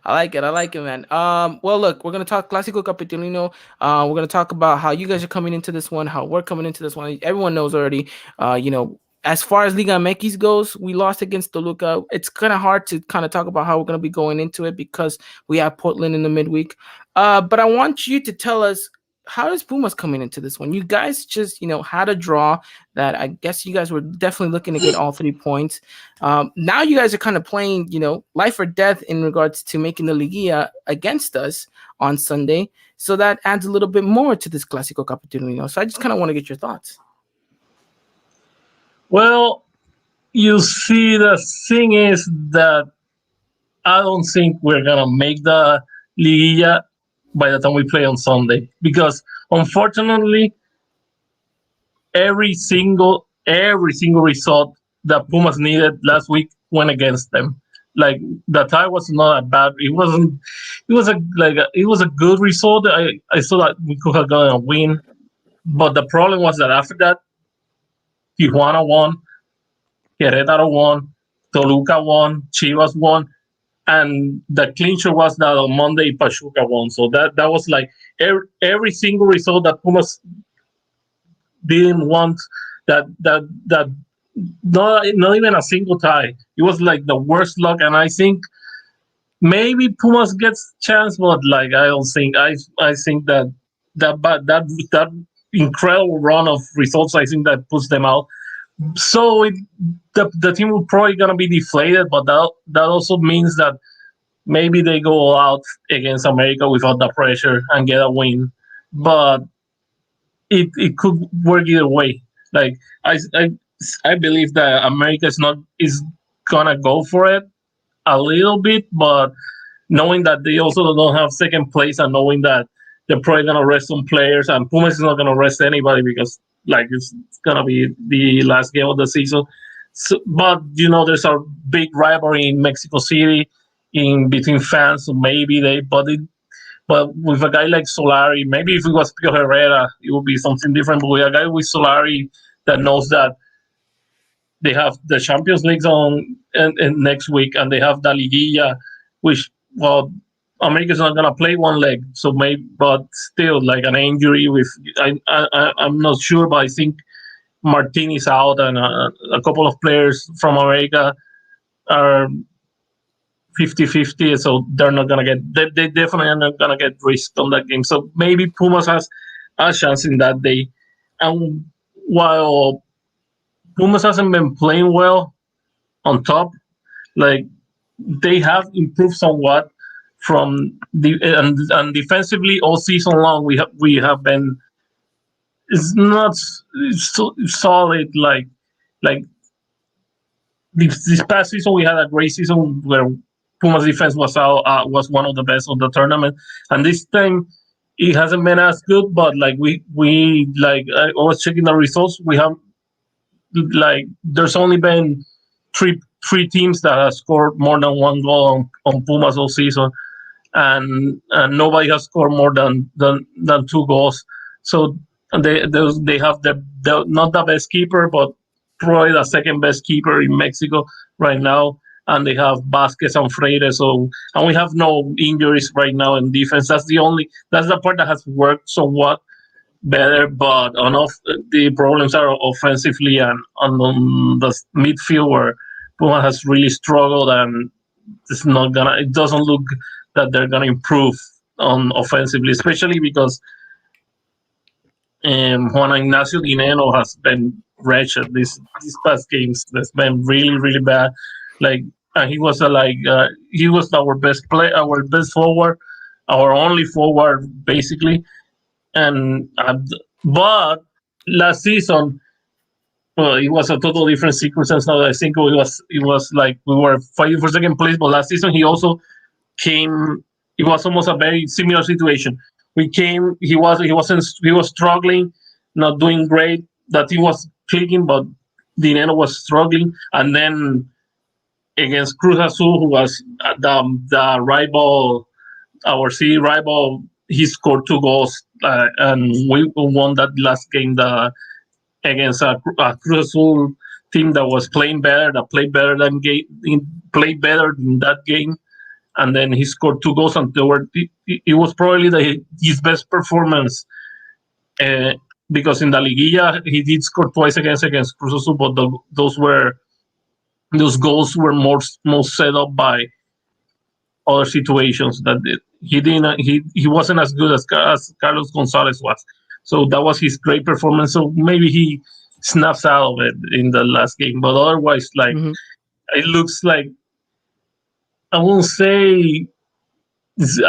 I like it, man. Well, look, we're gonna talk Clasico Capitalino. We're gonna talk about how you guys are coming into this one, how we're coming into this one. Everyone knows already. As far as Liga MX goes, we lost against Toluca. It's kind of hard to kind of talk about how we're gonna be going into it because we have Portland in the midweek. But I want you to tell us, how does Pumas coming into this one? You guys just, had a draw that I guess you guys were definitely looking to get all 3 points. Now you guys are kind of playing, life or death in regards to making the Liguilla against us on Sunday. So that adds a little bit more to this Clasico Capitalino. So I just kind of want to get your thoughts. Well, you see, the thing is that I don't think we're gonna make the Liguilla by the time we play on Sunday, because unfortunately, every single result that Pumas needed last week went against them. Like, the tie was not that bad. It wasn't. It was a good result. I saw that we could have gotten a win, but the problem was that after that, Tijuana won, Querétaro won, Toluca won, Chivas won, and the clincher was that on Monday Pachuca won. So that was like every single result that Pumas didn't want. That not even a single tie. It was like the worst luck, and I think maybe Pumas gets chance, but like I don't think I think that incredible run of results, I think that puts them out. So the team will probably gonna be deflated, but that also means that maybe they go out against America without the pressure and get a win. But it could work either way. Like I believe that America is gonna go for it a little bit, but knowing that they also don't have second place and knowing that they're probably gonna rest some players, and Pumas is not gonna rest anybody because like it's gonna be the last game of the season. So, but there's a big rivalry in Mexico City in between fans, so maybe but with a guy like Solari, maybe if it was Pio Herrera, it would be something different. But with a guy with Solari that knows that they have the Champions League on and next week, and they have the Liguilla, which, well, America's not gonna play one leg, so maybe, but still, like an injury with, I'm not sure, but I think Martinez out, and a couple of players from America are 50-50, so they're not gonna they definitely are not gonna get risked on that game. So maybe Pumas has a chance in that day. And while Pumas hasn't been playing well on top, like, they have improved somewhat from and defensively all season long. We have been, it's not so solid like this past season we had a great season where Puma's defense was one of the best of the tournament, and this time it hasn't been as good. But like we like I was checking the results. We have like there's only been three teams that have scored more than one goal on Pumas all season, and nobody has scored more than 2 goals. So they have the not the best keeper, but probably the second best keeper in Mexico right now. And they have Vasquez and Freire. So and we have no injuries right now in defense. That's the part that has worked somewhat better. But the problems are offensively and on the midfield where Puma has really struggled, and it doesn't look that they're gonna improve on offensively, especially because Juan Ignacio Dineno has been wretched these past games. That's been really really bad. Like he was he was our best our best forward, our only forward basically. And but last season, well, it was a total different circumstance. Now I think it was like we were fighting for second place, but last season he also came. It was almost a very similar situation. We came. He was struggling, not doing great. That he was clicking, but Dinero was struggling. And then against Cruz Azul, who was the rival, our city rival, he scored 2 goals, and we won that last game against a Cruz Azul team that was playing better, that played better played better in that game. And then he scored 2 goals, and it was probably his best performance, because in the Liguilla he did score twice against Cruz Azul, but those goals were most set up by other situations that he wasn't as good as Carlos Gonzalez was. So that was his great performance. So maybe he snaps out of it in the last game, but otherwise, like it looks like, I won't say it's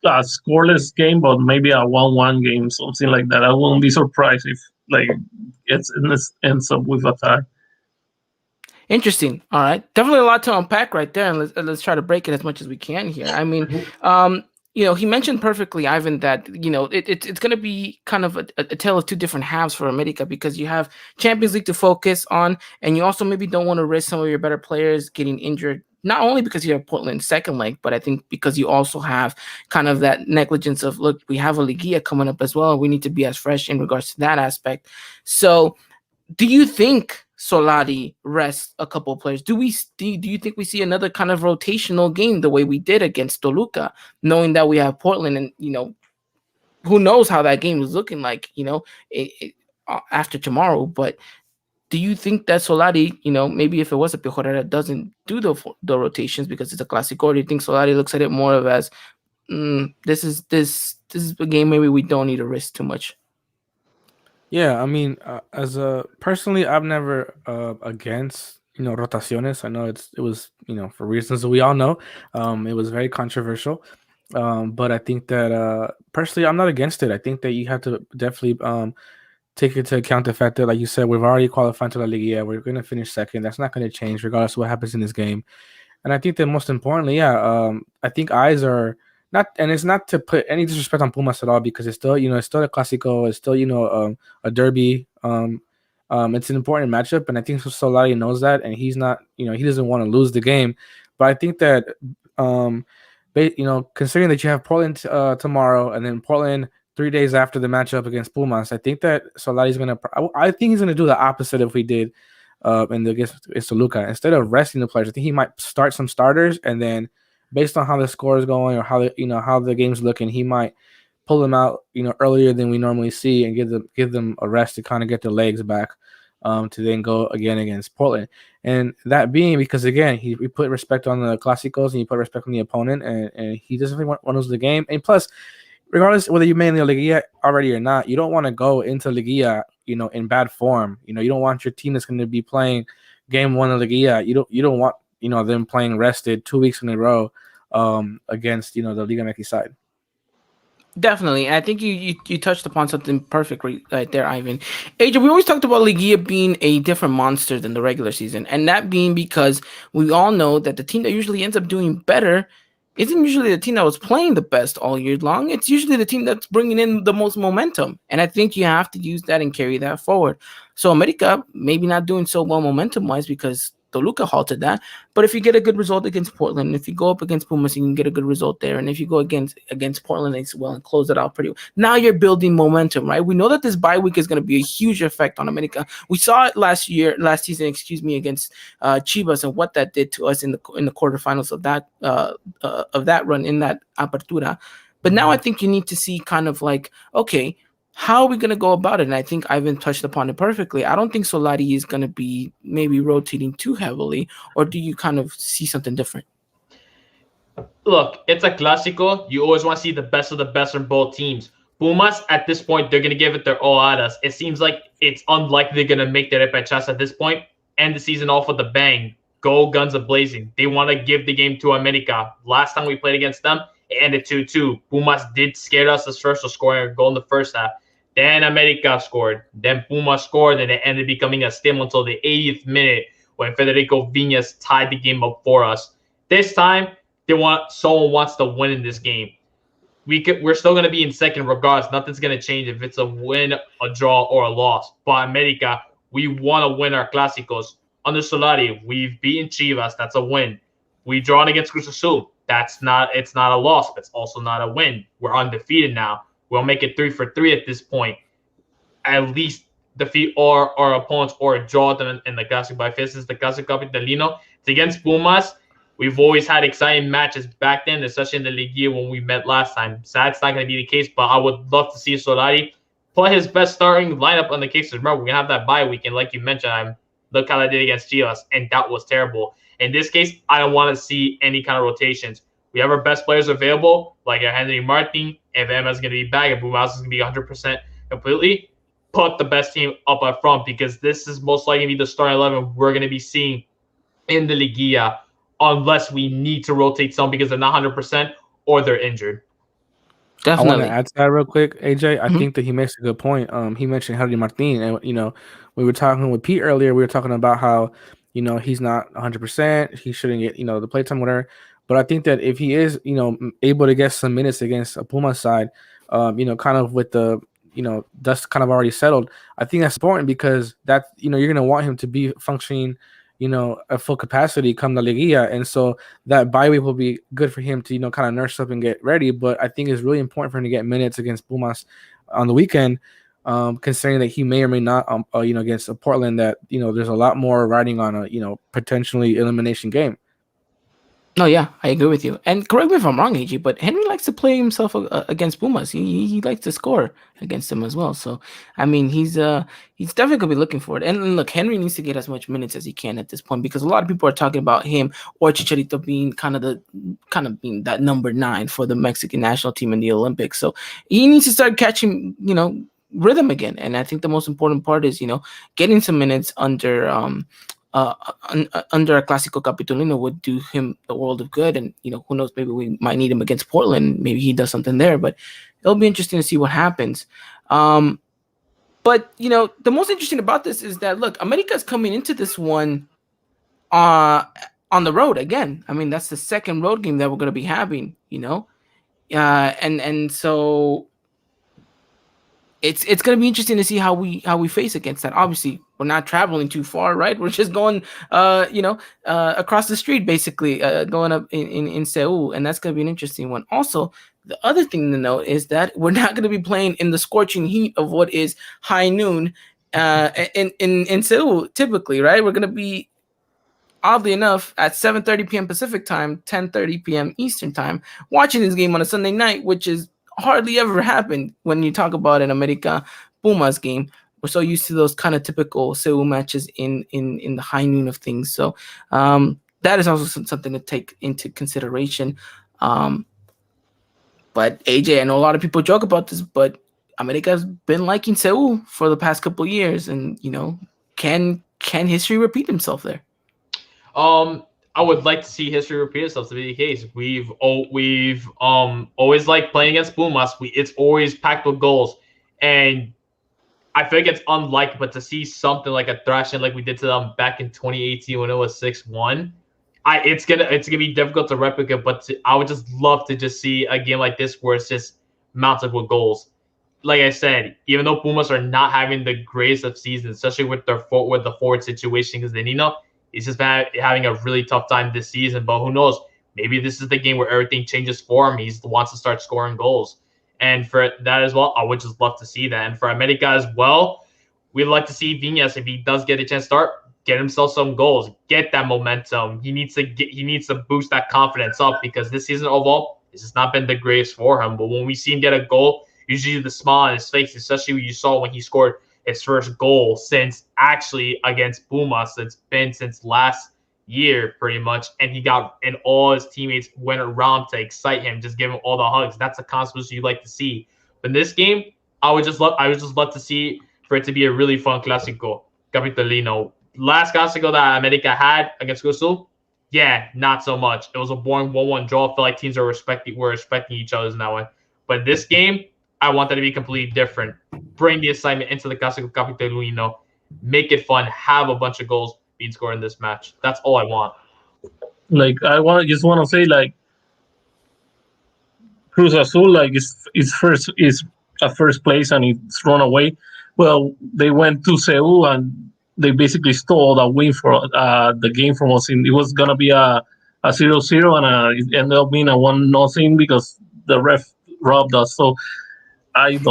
a scoreless game, but maybe a 1-1 game, something like that. I won't be surprised if like it ends up with a tie. Interesting. All right, definitely a lot to unpack right there, and let's try to break it as much as we can here. I mean, he mentioned perfectly, Ivan, that it's going to be kind of a tale of two different halves for America, because you have Champions League to focus on, and you also maybe don't want to risk some of your better players getting injured. Not only because you have Portland second leg, but I think because you also have kind of that negligence of, look, we have a Liguilla coming up as well. We need to be as fresh in regards to that aspect. So do you think Solari rests a couple of players? Do you think we see another kind of rotational game the way we did against Toluca, knowing that we have Portland, and who knows how that game is looking like, after tomorrow? But do you think that Solari, maybe if it was a Piojo Herrera, doesn't do the rotations because it's a Clasico? Or do you think Solari looks at it more of as this is a game maybe we don't need to risk too much? Yeah, I mean, personally, I'm never against rotaciones. I know it was for reasons that we all know, it was very controversial, but I think that personally, I'm not against it. I think that you have to definitely take into account the fact that, like you said, we've already qualified to La Liga. We're going to finish second. That's not going to change regardless of what happens in this game. And I think that most importantly, I think eyes are not, and it's not to put any disrespect on Pumas at all, because it's still, it's still a Clasico, it's still, a derby. It's an important matchup, and I think Solari knows that, and he's not, he doesn't want to lose the game. But I think that, considering that you have Portland tomorrow, and then Portland 3 days after the matchup against Pumas, I think that Solari's I think he's gonna do the opposite of we did against Toluca. Instead of resting the players, I think he might start some starters, and then based on how the score is going or how how the game's looking, he might pull them out earlier than we normally see, and give them a rest to kind of get their legs back, to then go again against Portland. And that being because, again, we put respect on the Clásicos, and you put respect on the opponent, and he doesn't really want to lose the game. And plus, regardless whether you made the Liguilla already or not, you don't want to go into Liguilla, in bad form. You don't want your team that's going to be playing game one of Liguilla. You don't want them playing rested 2 weeks in a row against the Liga MX side. Definitely. I think you touched upon something perfect right there, Ivan. AJ, we always talked about Ligia being a different monster than the regular season, and that being because we all know that the team that usually ends up doing better isn't usually the team that was playing the best all year long. It's usually the team that's bringing in the most momentum, and I think you have to use that and carry that forward. So America maybe not doing so well momentum-wise because Toluca halted that, but if you get a good result against Portland, if you go up against Pumas, you can get a good result there. And if you go against Portland as well and close it out pretty well, now you're building momentum, right? We know that this bye week is going to be a huge effect on America. We saw it last season, against Chivas and what that did to us in the quarterfinals of that run in that Apertura. But now I think you need to see kind of like, okay, how are we going to go about it? And I think Ivan touched upon it perfectly. I don't think Solari is going to be maybe rotating too heavily, or do you kind of see something different? Look, it's a Clasico. You always want to see the best of the best from both teams. Pumas, at this point, they're going to give it their all at us. It seems like it's unlikely they're going to make the repechas at this point. End the season off with a bang. Go guns a-blazing. They want to give the game to America. Last time we played against them, it ended 2-2. Pumas did scare us as first for scoring a goal in the first half. Then America scored. Then Pumas scored, and it ended becoming a stim until the 80th minute when Federico Viñas tied the game up for us. This time, someone wants to win in this game. We're still going to be in second regardless. Nothing's going to change if it's a win, a draw, or a loss. But America, we want to win our Clásicos. Under Solari, we've beaten Chivas. That's a win. We drawn against Cruz Azul. It's not a loss, but it's also not a win. We're undefeated now. We'll make it 3-for-3 at this point. At least defeat our opponents or draw them in the Clasico. By this is the Clasico Capitalino. It's against Pumas. We've always had exciting matches back then, especially in the Liga when we met last time. Sad it's not going to be the case, but I would love to see Solari play his best starting lineup on the case. Remember, we're going to have that bye week, and like you mentioned, look how I did against Chivas, and that was terrible. In this case, I don't want to see any kind of rotations. We have our best players available, like Henry Martin. If Emma's going to be back, if Bumas is going to be 100% completely, put the best team up at front because this is most likely going to be the starting 11 we're going to be seeing in the Liguilla unless we need to rotate some because they're not 100% or they're injured. Definitely. I want to add to that real quick, AJ. I think that he makes a good point. He mentioned Henry Martin, and we were talking with Pete earlier. We were talking about how he's not 100%. He shouldn't get the playtime, whatever. But I think that if he is able to get some minutes against a Puma side, kind of with the dust kind of already settled, I think that's important because that you're gonna want him to be functioning at full capacity come the Liguilla. And so that bye week will be good for him to, kind of nurse up and get ready. But I think it's really important for him to get minutes against Pumas on the weekend, considering that he may or may not, against a Portland that, there's a lot more riding on a, potentially elimination game. No, yeah, I agree with you. And correct me if I'm wrong, AG, but Henry likes to play himself against Pumas. He likes to score against them as well. So, I mean, he's definitely gonna be looking for it. And look, Henry needs to get as much minutes as he can at this point because a lot of people are talking about him or Chicharito being kind of being that number 9 for the Mexican national team in the Olympics. So he needs to start catching rhythm again. And I think the most important part is getting some minutes under a Clasico Capitalino would do him the world of good. And, who knows, maybe we might need him against Portland. Maybe he does something there, but it'll be interesting to see what happens. But, the most interesting about this is that, look, America's coming into this one on the road again. I mean, that's the second road game that we're going to be having, and so it's going to be interesting to see how we face against that. Obviously, we're not traveling too far, right? We're just going, across the street, basically, going up in Seoul, and that's going to be an interesting one. Also, the other thing to note is that we're not going to be playing in the scorching heat of what is high noon in Seoul, typically, right? We're going to be, oddly enough, at 7:30 p.m. Pacific time, 10:30 p.m. Eastern time, watching this game on a Sunday night, which is hardly ever happened when you talk about an America Pumas game. We're so used to those kind of typical Seoul matches in the high noon of things. So that is also something to take into consideration. But AJ, I know a lot of people joke about this, but America's been liking Seoul for the past couple of years, and can history repeat himself there? I would like to see history repeat itself to be the case. We've always liked playing against Pumas. It's always packed with goals, and I feel like it's unlikely, but to see something like a thrashing like we did to them back in 2018 when it was 6-1, it's gonna be difficult to replicate. But I would just love to just see a game like this where it's just mounted with goals. Like I said, even though Pumas are not having the greatest of seasons, especially with the forward situation, because Nino is just having a really tough time this season. But who knows? Maybe this is the game where everything changes for him. He wants to start scoring goals. And for that as well, I would just love to see that. And for America as well, we'd like to see Viñas, if he does get a chance to start, get himself some goals, get that momentum. He needs to boost that confidence up, because this season overall, this has not been the greatest for him. But when we see him get a goal, usually the smile on his face, especially what you saw when he scored his first goal since actually against Pumas. It's been since last year pretty much, and all his teammates went around to excite him, just give him all the hugs. That's a consequence you like to see. But in this game, I would just love to see for it to be a really fun Clasico, Capitalino. Last Clasico that America had against Cruz, yeah, not so much. It was a boring 1-1 draw. I feel like teams were respecting each other in that way. But this game, I want that to be completely different. Bring the excitement into the Clasico Capitalino. Make it fun. Have a bunch of goals being scored in this match. That's all I want. Like I just want to say, like, Cruz Azul, like, is a first place and it's run away. Well, they went to Seoul and they basically stole the win for the game from us. It was gonna be a 0-0 and it ended up being a 1-0 because the ref robbed us. So I'm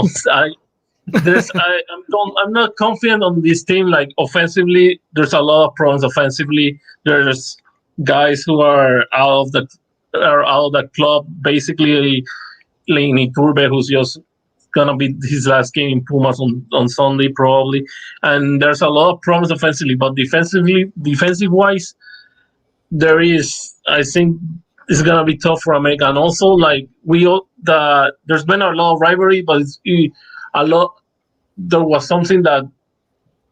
not confident on this team. Like, offensively, there's a lot of problems. Offensively, there's guys who are out of the club. Basically, Lenny Turbe, who's just gonna be his last game in Pumas on Sunday probably. And there's a lot of problems offensively, but defensive wise, I think it's gonna be tough for America. And also, like, there's been a lot of rivalry, but there was something that,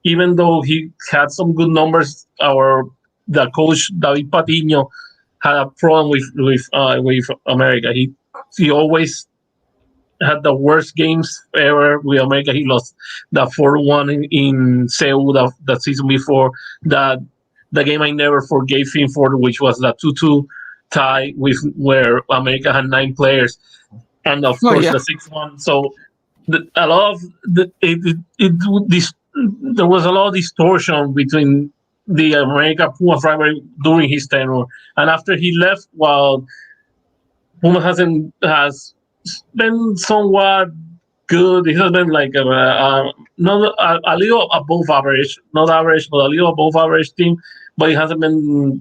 even though he had some good numbers, the coach David Patiño had a problem with America. He always had the worst games ever with America. He lost the 4-1 in Seoul the season before. The game I never forgave him for, which was the 2-2 tie where America had 9 players, and of course the 6-1. So there was a lot of distortion between the America Pumas rivalry during his tenure, and after he left, while Pumas has been somewhat good, it has been like a little above average, not average, but a little above average team, but it hasn't been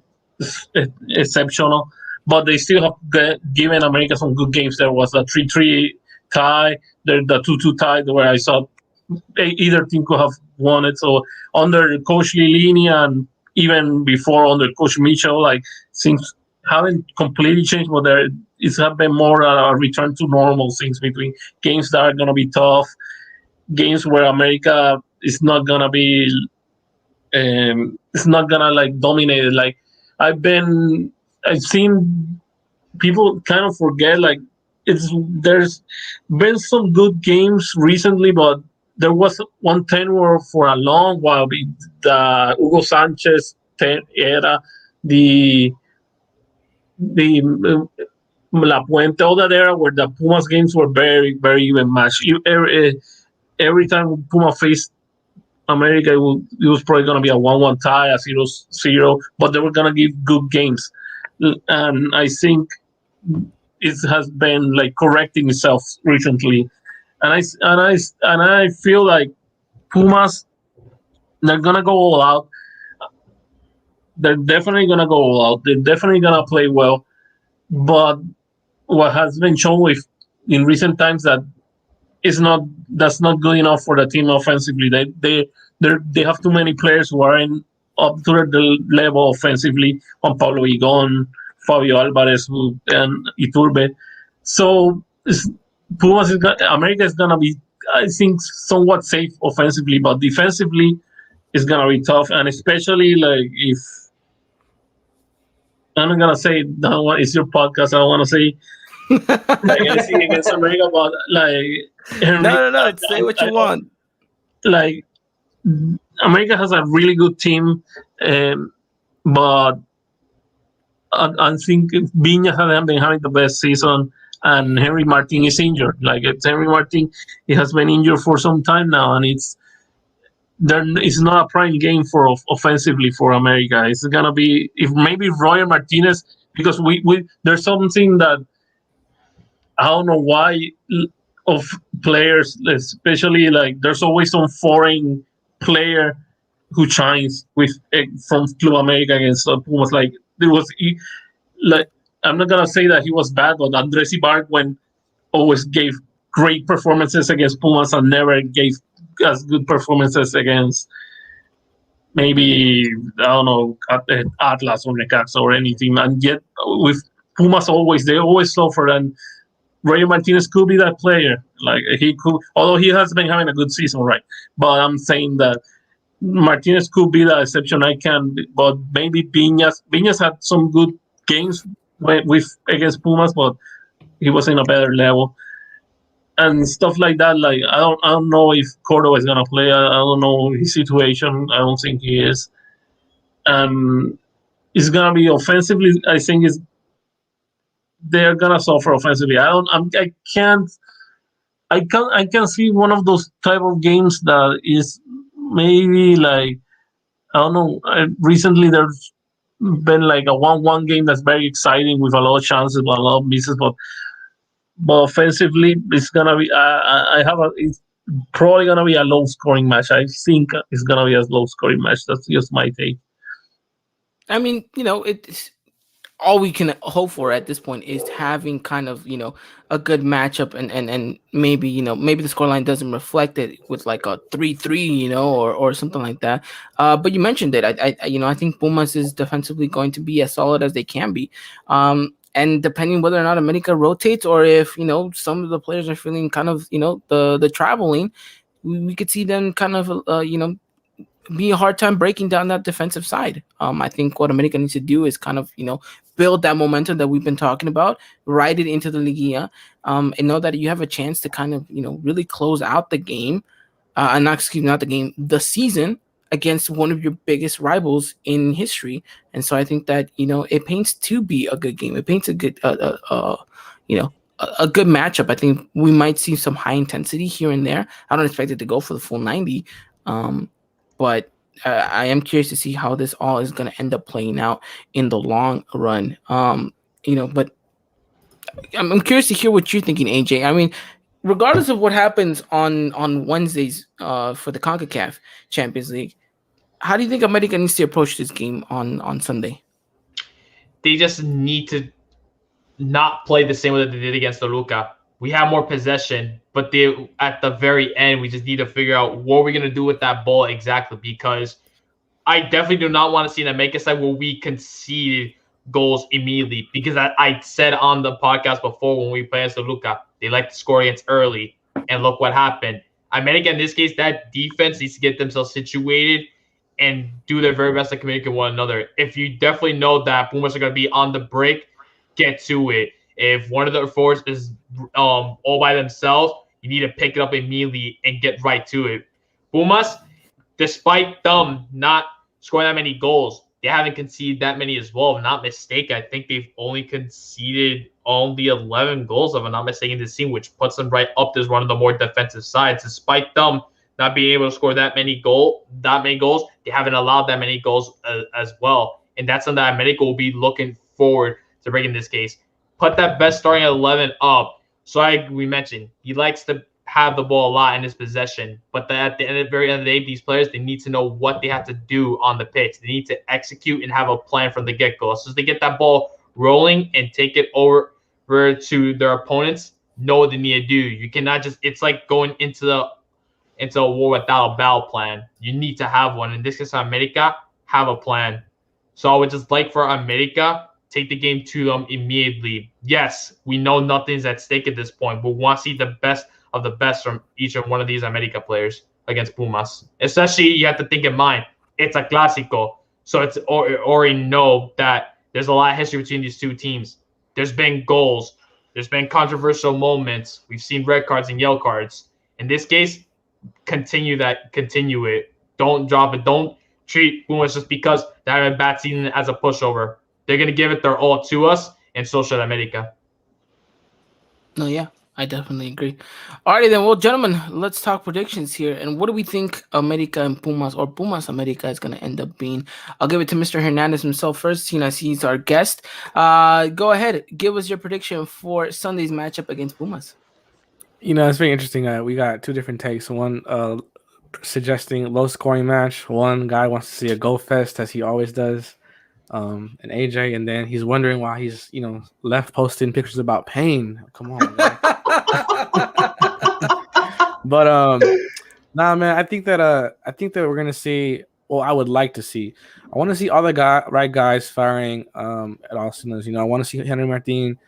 exceptional. But they still have given America some good games. There was a 3-3 tie, the 2-2 tie, where I saw either team could have won it. So under Coach Lilini and even before under Coach Mitchell, like, things haven't completely changed, but it's been more a return to normal things between games that are going to be tough, games where America is not going to be, it's not going to, like, dominate it. Like, I've seen people kind of forget, like, there's been some good games recently, but there was one tenure for a long while, the Hugo Sanchez era, the La Puente, all that era where the Pumas games were very, very even matched. Every time Puma faced America, it was probably going to be a 1-1 tie, a 0-0, but they were going to give good games. And I think it has been, like, correcting itself recently. And I feel like Pumas, they're going to go all out. They're definitely going to go all out. They're definitely going to play well. But what has been shown in recent times that's not good enough for the team offensively. They have too many players who are up to the level offensively. Juan Pablo Igon, Fabio Alvarez, and Iturbe. So America is gonna be, I think, somewhat safe offensively, but defensively it's gonna be tough, and especially, like, I'm not gonna say that one is your podcast. I don't want to say like anything against America, but like Henry, No. Say what you want. like America has a really good team, but I think Viña hasn't been having the best season, and Henry Martin is injured. Like it's Henry Martin, he has been injured for some time now, and it's not a prime game for offensively for America. It's gonna be if maybe Roger Martinez, because we there's something that I don't know why of players, especially like there's always some foreign player who shines with from Club America against Pumas. Like there was like I'm not gonna say that he was bad, but Andres Ibargüen always gave great performances against Pumas and never gave as good performances against maybe I don't know Atlas or Necaxa or anything. And yet with Pumas they always suffer, and Roger Martinez could be that player. Like he could, although he has been having a good season, right? But I'm saying that Martinez could be the exception. But maybe Viñas had some good games with against Pumas, but he was in a better level and stuff like that. Like I don't know if Cordova is gonna play. I don't know his situation. I don't think he is. It's gonna be offensively. I think they're gonna suffer offensively. I can see one of those type of games that is maybe like I don't know. Recently, there's been like a 1-1 game that's very exciting with a lot of chances, but a lot of misses. But offensively, it's gonna be. It's probably gonna be a low scoring match. I think it's gonna be a low scoring match. That's just my take. I mean, it's all we can hope for at this point is having kind of a good matchup and maybe maybe the scoreline doesn't reflect it with like a 3-3 or something like that. But you mentioned it. I think Pumas is defensively going to be as solid as they can be. And depending whether or not America rotates or if some of the players are feeling kind of the traveling, we could see them kind of be a hard time breaking down that defensive side. I think what America needs to do is kind of, build that momentum that we've been talking about, ride it into the Liguilla, and know that you have a chance to kind of, really close out the game, the season against one of your biggest rivals in history. And so I think that, it paints to be a good game. It paints a good, a good matchup. I think we might see some high intensity here and there. I don't expect it to go for the full 90. But I am curious to see how this all is going to end up playing out in the long run. But I'm curious to hear what you're thinking, AJ. I mean, regardless of what happens on Wednesdays for the CONCACAF Champions League, how do you think America needs to approach this game on Sunday? They just need to not play the same way that they did against Toluca. We have more possession, but at the very end, we just need to figure out what we're going to do with that ball exactly, because I definitely do not want to see an America side where we concede goals immediately, because I said on the podcast before when we played against Toluca, they like to score against early, and look what happened. America, in this case, that defense needs to get themselves situated and do their very best to communicate with one another. If you definitely know that Pumas are going to be on the break, get to it. If one of the forwards is all by themselves, you need to pick it up immediately and get right to it. Pumas, despite them not scoring that many goals, they haven't conceded that many as well. If I'm not mistaken, I think they've only conceded 11 goals, if I'm not mistaken, this season, which puts them right up as one of the more defensive sides. Despite them not being able to score that many goals, they haven't allowed that many goals as well. And that's something that America will be looking forward to breaking this case. Put that best starting 11 up. So we mentioned he likes to have the ball a lot in his possession, but at the very end of the day, these players, they need to know what they have to do on the pitch. They need to execute and have a plan from the get-go. So as they get that ball rolling and take it over to their opponents, know what they need to do. You cannot just, it's like going into a war without a battle plan. You need to have one. In this case, America, have a plan. So I would just like for America, take the game to them immediately. Yes, we know nothing's at stake at this point, but we want to see the best of the best from each and one of these America players against Pumas. Especially, you have to think in mind, it's a Clasico. So it's already know that There's a lot of history between these two teams. There's been goals. There's been controversial moments. We've seen red cards and yellow cards. In this case, continue it. Don't drop it. Don't treat Pumas just because they're having a bad season as a pushover. They're going to give it their all to us, and so should America. No, yeah, I definitely agree. Alrighty then, well, gentlemen, let's talk predictions here. And what do we think America and Pumas, or Pumas America, is going to end up being? I'll give it to Mr. Hernandez himself first, seeing as he's our guest. Go ahead, give us your prediction for Sunday's matchup against Pumas. It's very interesting. We got two different takes. One suggesting low-scoring match. One guy wants to see a go fest, as he always does. And AJ, and then he's wondering why he's left posting pictures about pain. Come on, man. But nah, man, I think that we're gonna see. Well, I would like to see. I want to see all the right guys firing at all cylinders. I want to see Henry Martin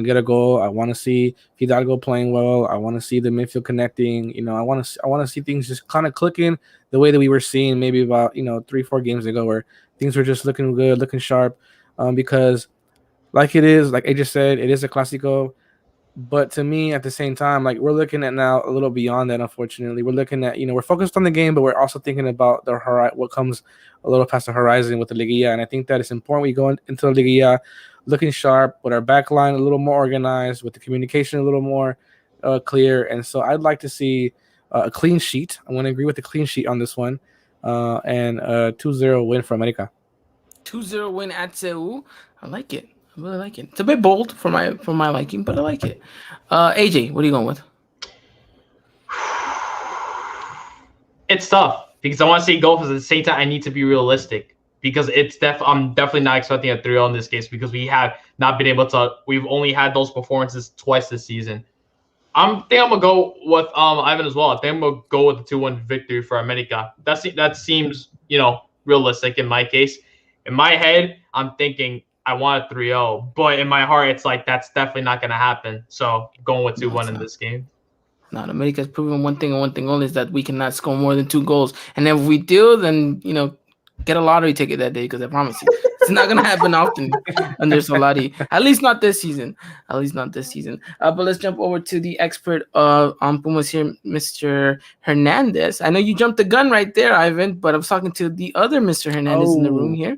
get a goal. I want to see Hidalgo playing well. I want to see the midfield connecting. I want to see things just kind of clicking the way that we were seeing maybe about 3-4 games ago, where things were just looking good, looking sharp. Because like AJ said, it is a Clasico. But to me, at the same time, like, we're looking at now a little beyond that. Unfortunately, we're looking at we're focused on the game, but we're also thinking about what comes a little past the horizon with the Liguilla. And I think that it's important we go into the Liguilla looking sharp, with our back line a little more organized, with the communication a little more clear. And so I'd like to see a clean sheet. I want to agree with the clean sheet on this one, and a 2-0 win for America. 2-0 win at Seoul. I like it. I really like it. It's a bit bold for my liking, but I like it. AJ, what are you going with? It's tough because I want to say golf, at the same time I need to be realistic, because I'm definitely not expecting a 3-0 in this case, because we have not been able to. We've only had those performances twice this season. I think I'm gonna go with Ivan as well. I think I'm gonna go with the 2-1 victory for America. That seems realistic in my case. In my head, I'm thinking I want a 3-0, but in my heart, it's like that's definitely not going to happen. So going with 2-1 in this game. No, America's proven one thing and one thing only, is that we cannot score more than 2 goals. And if we do, then, get a lottery ticket that day, because I promise you, it's not going to happen often under Solari. At least not this season. But let's jump over to the expert on Pumas here, Mr. Hernandez. I know you jumped the gun right there, Ivan, but I was talking to the other Mr. Hernandez in the room here.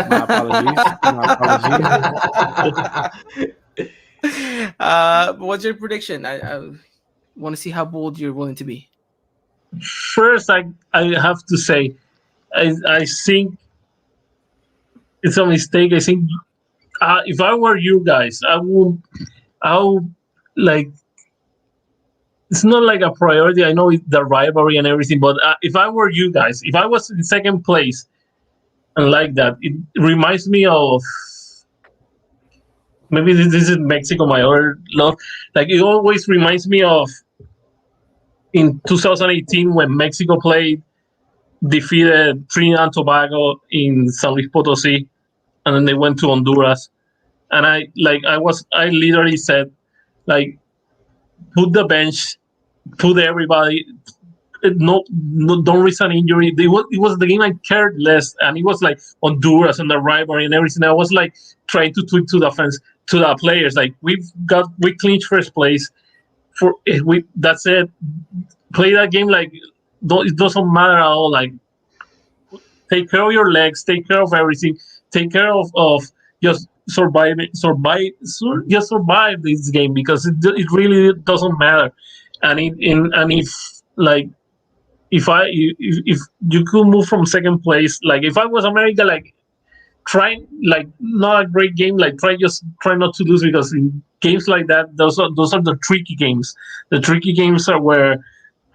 My apologies. What's your prediction? I want to see how bold you're willing to be. First, I have to say, I think it's a mistake. I think if I were you guys, I would like. It's not like a priority. I know the rivalry and everything, but if I were you guys, if I was in second place and like that, it reminds me of, maybe this is Mexico, my other love. Like, it always reminds me of in 2018 when Mexico defeated Trinidad and Tobago in San Luis Potosí, and then they went to Honduras. And I literally said, like, put the bench, put everybody, no, don't risk an injury. It was the game I cared less, and it was like Honduras and the rivalry and everything. I was like trying to tweet to the fans, to the players, like, we clinched first place. That's it. Play that game like it doesn't matter at all. Like, take care of your legs, take care of everything, take care of just survive this game, because it really doesn't matter. And if you could move from second place, like, if I was America, like, try, like, not a great game, like, try not to lose, because in games like that, those are the tricky games. The tricky games are where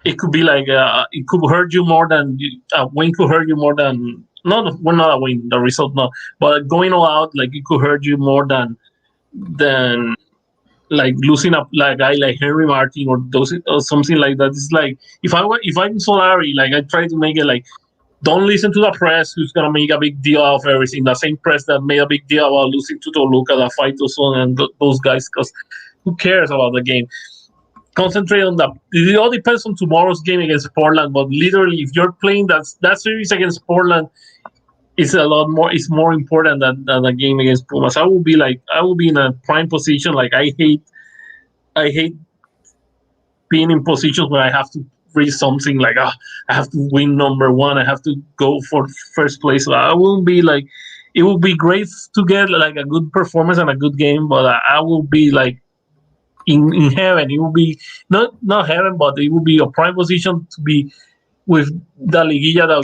it could be like it could hurt you more than a win could hurt you more than not a win, the result, no, but going all out, like, it could hurt you more than like losing a guy like Henry Martin or something like that. It's like, if I'm Solari, like, I try to make it like, don't listen to the press who's gonna make a big deal of everything. The same press that made a big deal about losing to Toluca, the Faitoson, and those guys, because who cares about the game? Concentrate on that. It all depends on tomorrow's game against Portland. But literally, if you're playing that series against Portland, it's a lot more. It's more important than the game against Pumas. I will be in a prime position. Like I hate being in positions where I have to reach something like I have to win number one. I have to go for first place. I won't be like. It would be great to get like a good performance and a good game, but I will be like in heaven. It will be not heaven, but it will be a prime position to be with the liguilla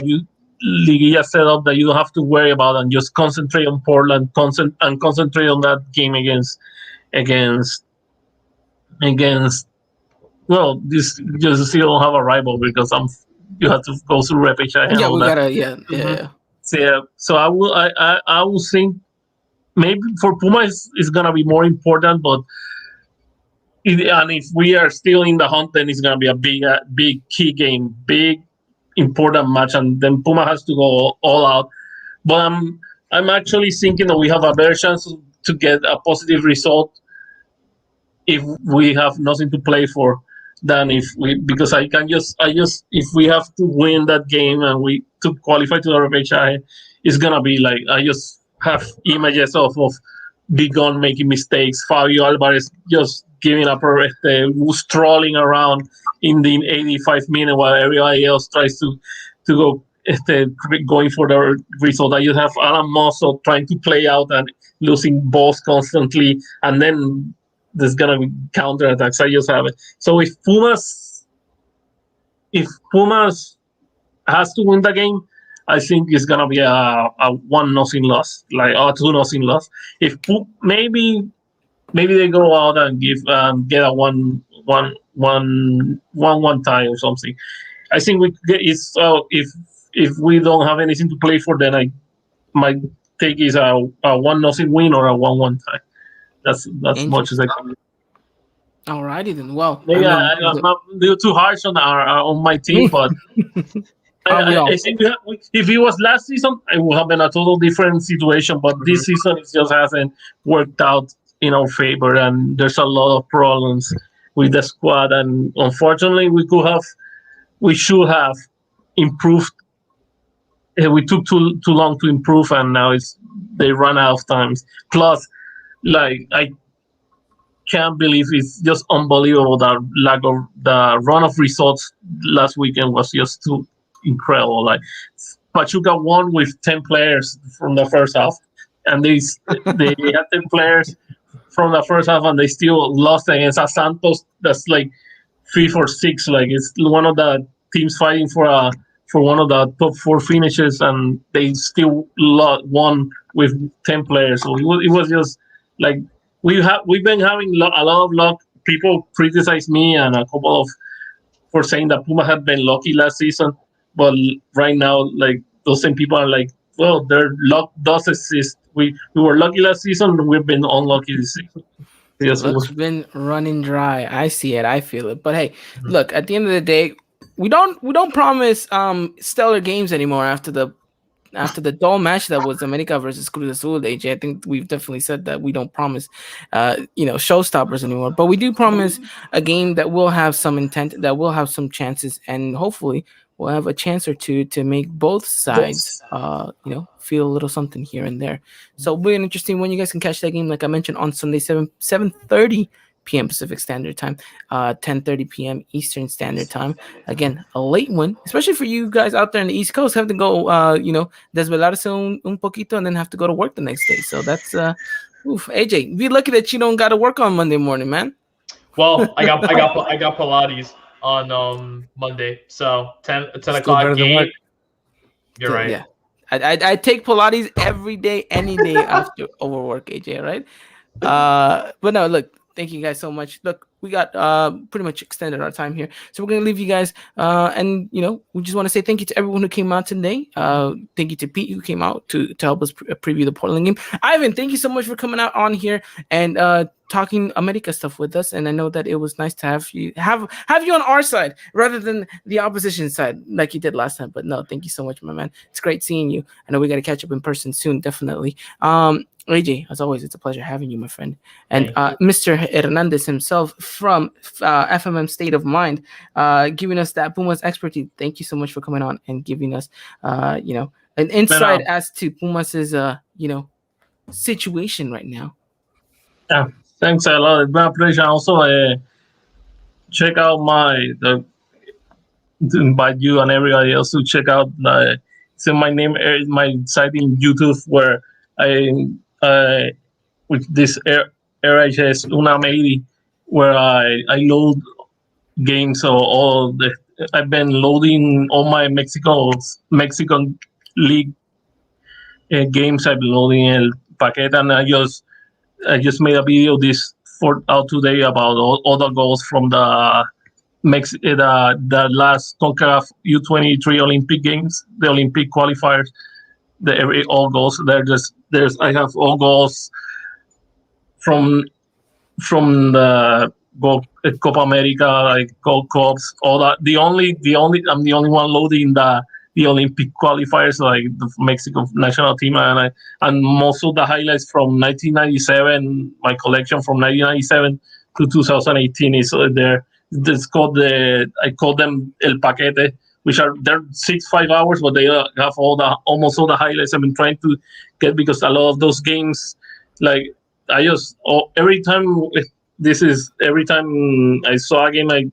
setup that you don't have to worry about and just concentrate on Portland, concentrate on that game against well, this just still don't have a rival because you have to go through repechage and Yeah, all we that. gotta. Yeah. So I will think maybe for Puma it's gonna be more important, but and if we are still in the hunt, then it's gonna be a big key game, big important match, and then Puma has to go all out. But I'm actually thinking that we have a better chance to get a positive result if we have nothing to play for than if we, because I just if we have to win that game and we to qualify to the repechage, it's gonna be like I just have images of Bigon making mistakes, Fabio Alvarez just giving up, strolling around in the 85 minute while everybody else tries to go going for the result. I just have Alan Mosso trying to play out and losing balls constantly, and then there's gonna be counterattacks. I just have it. So if Pumas has to win the game, I think it's gonna be a 1-0 loss, like a 2-0 loss. If maybe they go out and get a 1-1 tie or something. I think we get it's if we don't have anything to play for, then my take is a 1-0 win or a 1-1 tie. That's much as I can. Alrighty then. Well, Maybe I'm not too harsh on my team, but I think if it was last season, it would have been a total different situation. But this season, it just hasn't worked out in our favor, and there's a lot of problems with the squad. And unfortunately, we should have improved. We took too long to improve, and now they run out of times. Plus, like I can't believe it's just unbelievable that the run of results last weekend was just too incredible. Like Pachuca won with 10 players from the first half, and they had 10 players from the first half, and they still lost against a Santos that's like 5th or 6th. Like it's one of the teams fighting for one of the top 4 finishes, and they still won with 10 players. So it was just like we've been having a lot of luck. People criticize me and a couple for saying that Puma had been lucky last season, but right now, like those same people are like, well, their luck does exist. We were lucky last season. We've been unlucky this season. Luck's been running dry. I see it. I feel it. But hey, look. At the end of the day, we don't promise stellar games anymore after the dull match that was America versus Cruz Azul. AJ, I think we've definitely said that we don't promise showstoppers anymore, but we do promise a game that will have some intent, that will have some chances, and hopefully we'll have a chance or two to make both sides feel a little something here and there. So it'll be an interesting one. You guys can catch that game, like I mentioned, on Sunday, 7:30 p.m. Pacific Standard Time, 10:30 p.m. Eastern Standard Time. Again, a late one, especially for you guys out there in the East Coast, have to go, desvelarse un poquito and then have to go to work the next day. So that's, AJ, be lucky that you don't got to work on Monday morning, man. Well, I got Pilates on Monday, so 10 o'clock game. You're right. Yeah, I take Pilates every day, any day after overwork, AJ. Right? But no, look. Thank you guys so much. Look, we got pretty much extended our time here, so we're gonna leave you guys. And we just want to say thank you to everyone who came out today. Thank you to Pete who came out to help us preview the Portland game. Ivan, thank you so much for coming out on here and talking America stuff with us. And I know that it was nice to have you on our side rather than the opposition side like you did last time. But no, thank you so much, my man. It's great seeing you. I know we got to catch up in person soon, definitely. AJ, as always, it's a pleasure having you, my friend. And Mr. Hernandez himself from FMM State of Mind, giving us that Pumas expertise. Thank you so much for coming on and giving us, an insight as to Pumas's situation right now. Yeah, thanks a lot. It's been a pleasure. Also, check out to invite you and everybody else to check out my name, my site in YouTube where I with this RHS Unam80 where I load games or I've been loading all my Mexican League games. I've been loading El Paquete, and I just made a video out today about all the goals from the last CONCACAF U23 Olympic Games, the Olympic qualifiers. All goals. I have all goals from the Copa America, like Gold Cups, all that. I'm the only one loading the Olympic qualifiers, like the Mexico national team, and most of the highlights from 1997. My collection from 1997 to 2018 is there. It's called I call them El Paquete, which they're 5 hours, but they have almost all the highlights I've been trying to get, because a lot of those games, like every time I saw a game, I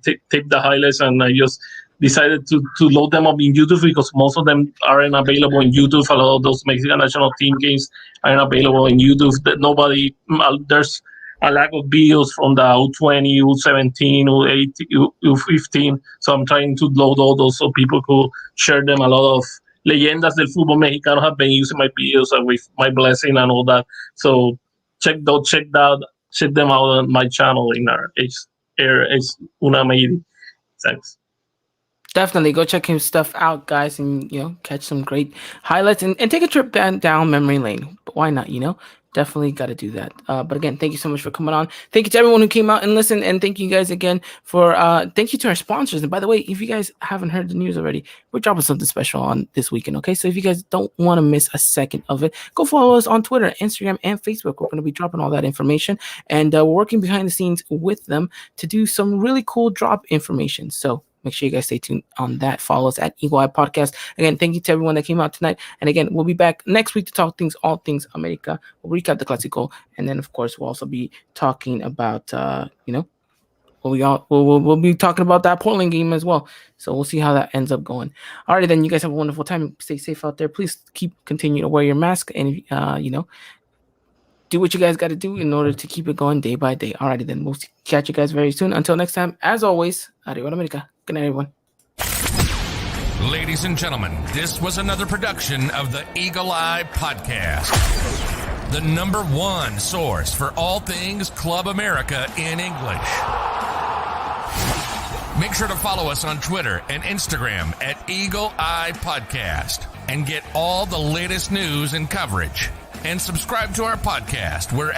take the highlights, and I just decided to load them up in YouTube, because most of them aren't available in YouTube. A lot of those Mexican national team games aren't available in YouTube. There's a lack of videos from the U20, U17, U18, U15. So I'm trying to load all those so people could share them. A lot of leyendas del fútbol mexicano have been using my videos with my blessing and all that. So check them out on my channel in our Unam80. Thanks. Definitely go check his stuff out, guys, and catch some great highlights and take a trip down memory lane. But why not? Definitely got to do that. But again, thank you so much for coming on. Thank you to everyone who came out and listened, and thank you guys again for thank you to our sponsors. And by the way, if you guys haven't heard the news already, we're dropping something special on this weekend. Okay, so if you guys don't want to miss a second of it, go follow us on Twitter, Instagram, and Facebook. We're going to be dropping all that information, and we're working behind the scenes with them to do some really cool drop information. So make sure you guys stay tuned on that. Follow us at Eagle Eye Podcast. Again, thank you to everyone that came out tonight. And again, we'll be back next week to talk all things America. We'll recap the Clasico. And then, of course, we'll also be talking about, we'll be talking about that Portland game as well. So we'll see how that ends up going. All right, then you guys have a wonderful time. Stay safe out there. Please continue to wear your mask and, do what you guys got to do in order to keep it going day by day. All righty, then we'll catch you guys very soon. Until next time, as always, Arriba America. Good night, everyone. Ladies and gentlemen, this was another production of the Eagle Eye Podcast, the #1 source for all things Club America in English. Make sure to follow us on Twitter and Instagram at Eagle Eye Podcast and get all the latest news and coverage. And subscribe to our podcast wherever